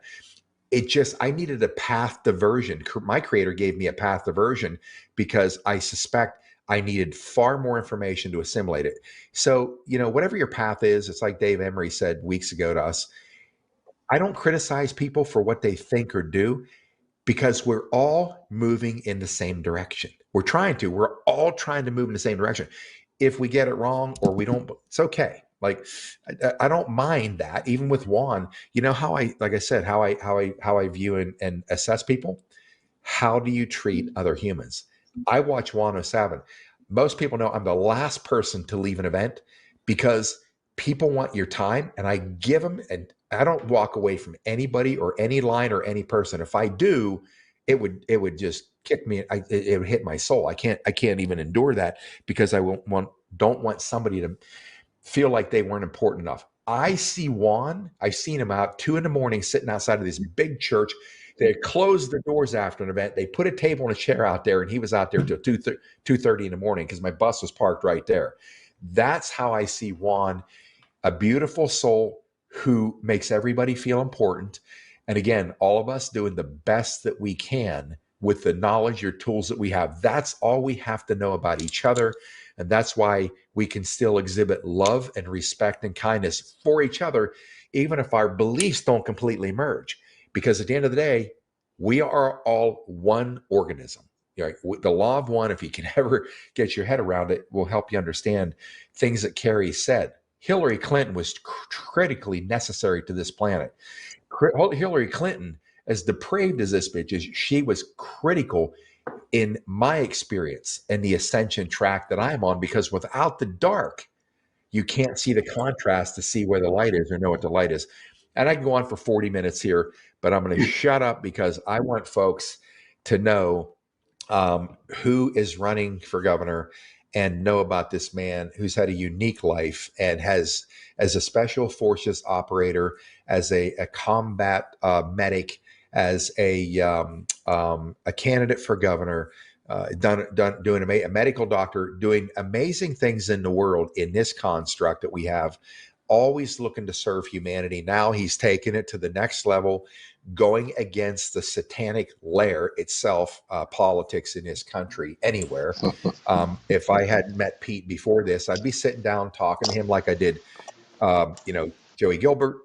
I needed a path diversion. My creator gave me a path diversion because I suspect I needed far more information to assimilate it. So, whatever your path is, it's like Dave Emery said weeks ago to us. I don't criticize people for what they think or do because we're all moving in the same direction. We're all trying to move in the same direction. If we get it wrong or we don't, it's okay. Like I don't mind that. Even with Juan, how I view and assess people. How do you treat other humans? I watch Juan 07. Most people know I'm the last person to leave an event because people want your time, and I give them, and I don't walk away from anybody or any line or any person. If I do, it would just kick me. It would hit my soul. I can't even endure that because I don't want somebody to feel like they weren't important enough. I see Juan. I've seen him out 2 a.m. sitting outside of this big church. They closed the doors after an event. They put a table and a chair out there, and he was out there till 2:30 in the morning because my bus was parked right there. That's how I see Juan, a beautiful soul who makes everybody feel important. And again, all of us doing the best that we can with the knowledge or tools that we have. That's all we have to know about each other. And that's why we can still exhibit love and respect and kindness for each other, even if our beliefs don't completely merge. Because at the end of the day, we are all one organism. The law of one, if you can ever get your head around it, will help you understand things that Kerry said. Hillary Clinton was critically necessary to this planet. Hillary Clinton, as depraved as this bitch is, she was critical in my experience and the ascension track that I'm on, because without the dark, you can't see the contrast to see where the light is or know what the light is. And I can go on for 40 minutes here, but I'm going to shut up because I want folks to know who is running for governor and know about this man who's had a unique life and has, as a special forces operator, as a combat medic, as a candidate for governor, doing a medical doctor, doing amazing things in the world in this construct that we have, always looking to serve humanity. Now he's taken it to the next level, going against the satanic lair itself, politics in his country, anywhere. If I had met Pete before this, I'd be sitting down talking to him like I did, Joey Gilbert,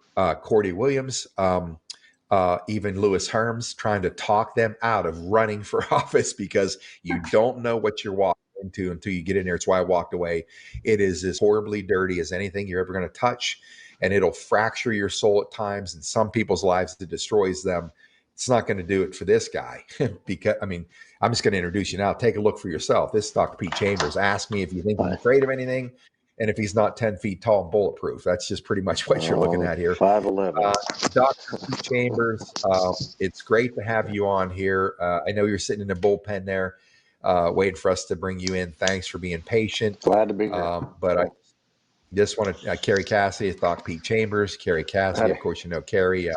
Cordy Williams, even Lewis Herms, trying to talk them out of running for office because you don't know what you're walking into until you get in there. It's why I walked away. It is as horribly dirty as anything you're ever going to touch, and it'll fracture your soul at times. In some people's lives, it destroys them. It's not going to do it for this guy. Because I'm just going to introduce you now. Take a look for yourself. This is Dr. Pete Chambers. Ask me if you think I'm afraid of anything, and if he's not 10 feet tall and bulletproof. That's just pretty much what you're looking at here. 5'11". Dr. Pete Chambers, it's great to have you on here. I know you're sitting in the bullpen there, waiting for us to bring you in. Thanks for being patient. Glad to be here. But I just want to, Kerry Cassidy, Dr. Pete Chambers, Kerry Cassidy, of course, Kerry.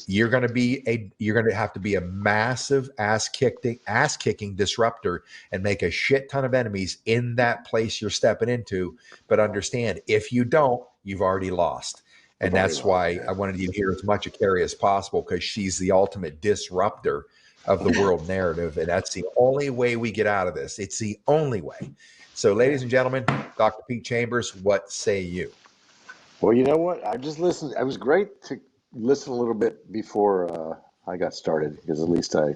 You're going to have to be a massive ass kicking disruptor and make a shit ton of enemies in that place you're stepping into. But understand, if you don't, you've already lost. And that's why I wanted you to hear as much of Kerry as possible, because she's the ultimate disruptor of the world narrative. And that's the only way we get out of this. It's the only way. So, ladies and gentlemen, Dr. Pete Chambers, what say you? Well, you know what? I just listened. It was great to listen a little bit before I got started, because at least I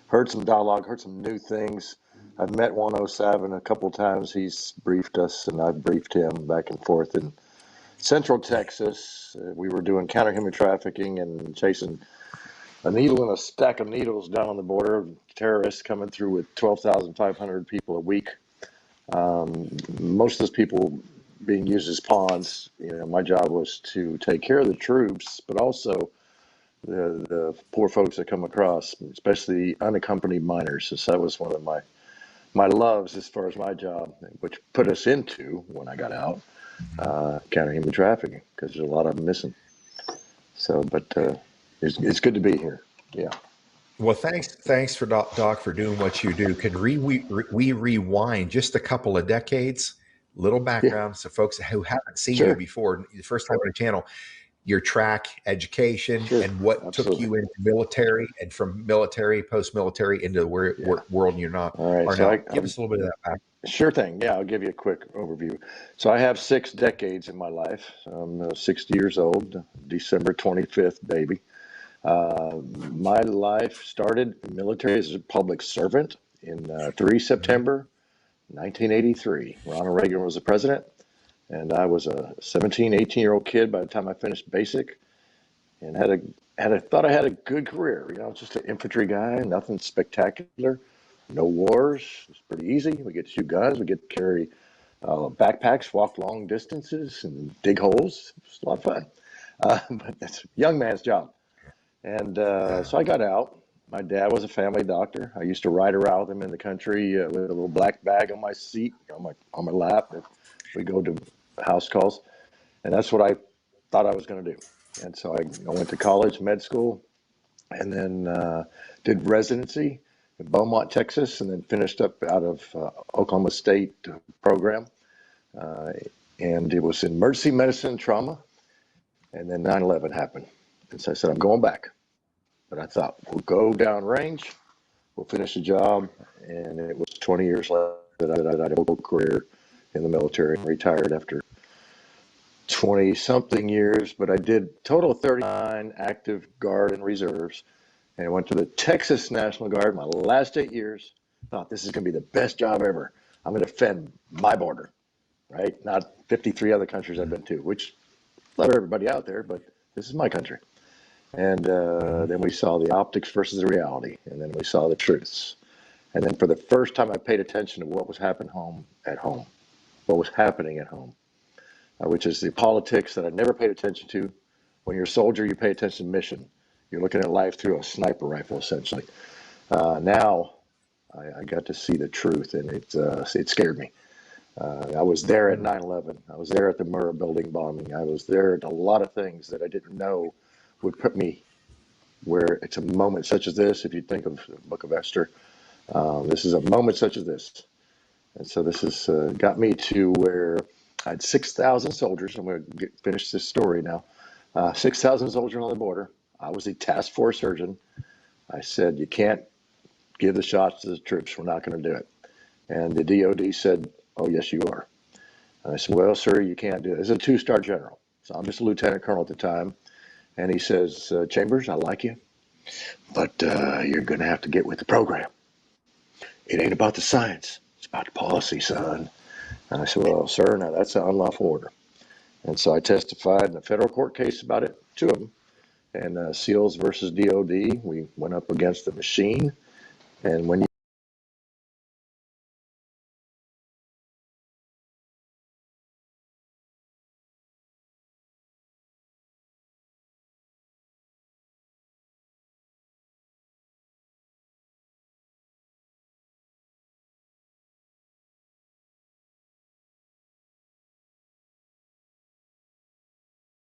heard some dialogue, heard some new things. I've met 107 a couple of times. He's briefed us, and I've briefed him back and forth. In Central Texas, we were doing counter human trafficking and chasing a needle and a stack of needles down on the border. Terrorists coming through with 12,500 people a week. Most of those people being used as pawns. My job was to take care of the troops, but also the poor folks that come across, especially unaccompanied minors. So that was one of my loves as far as my job, which put us into, when I got out, counter human trafficking, because there's a lot of them missing. So, but it's good to be here. Yeah. Well, thanks for Doc for doing what you do. Can we rewind just a couple of decades? Little background, so folks who haven't seen you before, the first time on the channel, your track, education, and what took you into military, and from military, post-military, into the world you're not. All right, so give us a little bit of that back. Sure thing. Yeah, I'll give you a quick overview. So I have 6 decades in my life. I'm 60 years old, December 25th, baby. My life started military as a public servant in 3 September 1983. Ronald Reagan was the president, and I was a 17, 18-year-old kid by the time I finished basic, and thought I had a good career. Just an infantry guy, nothing spectacular, no wars. It's pretty easy. We get to shoot guns, we get to carry backpacks, walk long distances, and dig holes. It's a lot of fun, but that's a young man's job. And so I got out. My dad was a family doctor. I used to ride around with him in the country with a little black bag on my seat, on my lap. We go to house calls, and that's what I thought I was going to do. And so I went to college, med school, and then did residency in Beaumont, Texas, and then finished up out of Oklahoma State program. And it was in emergency medicine and trauma. And then 9/11 happened. And so I said, I'm going back. But I thought, we'll go down range, we'll finish the job. And it was 20 years later that I had a whole career in the military and retired after 20-something years. But I did total 39 active Guard and reserves. And I went to the Texas National Guard my last 8 years. Thought, this is going to be the best job ever. I'm going to defend my border, right? Not 53 other countries I've been to, which love everybody out there, but this is my country. And then we saw the optics versus the reality, and then we saw the truths. And then for the first time, I paid attention to what was happening at home, which is the politics that I never paid attention to. When you're a soldier, you pay attention to mission. You're looking at life through a sniper rifle, essentially. Now, I got to see the truth, and it scared me. I was there at 9/11. I was there at the Murrah building bombing. I was there at a lot of things that I didn't know would put me where it's a moment such as this. If you think of the Book of Esther, this is a moment such as this. And so this has got me to where I had 6,000 soldiers. I'm going to finish this story now. 6,000 soldiers on the border. I was a task force surgeon. I said, you can't give the shots to the troops. We're not going to do it. And the DOD said, oh, yes, you are. And I said, well, sir, you can't do it. It's a 2-star general. So I'm just a lieutenant colonel at the time. And he says, Chambers, I like you, but you're going to have to get with the program. It ain't about the science. It's about the policy, son. And I said, well, sir, now that's an unlawful order. And so I testified in a federal court case about it, 2 of them. And SEALs versus DOD, we went up against the machine. And when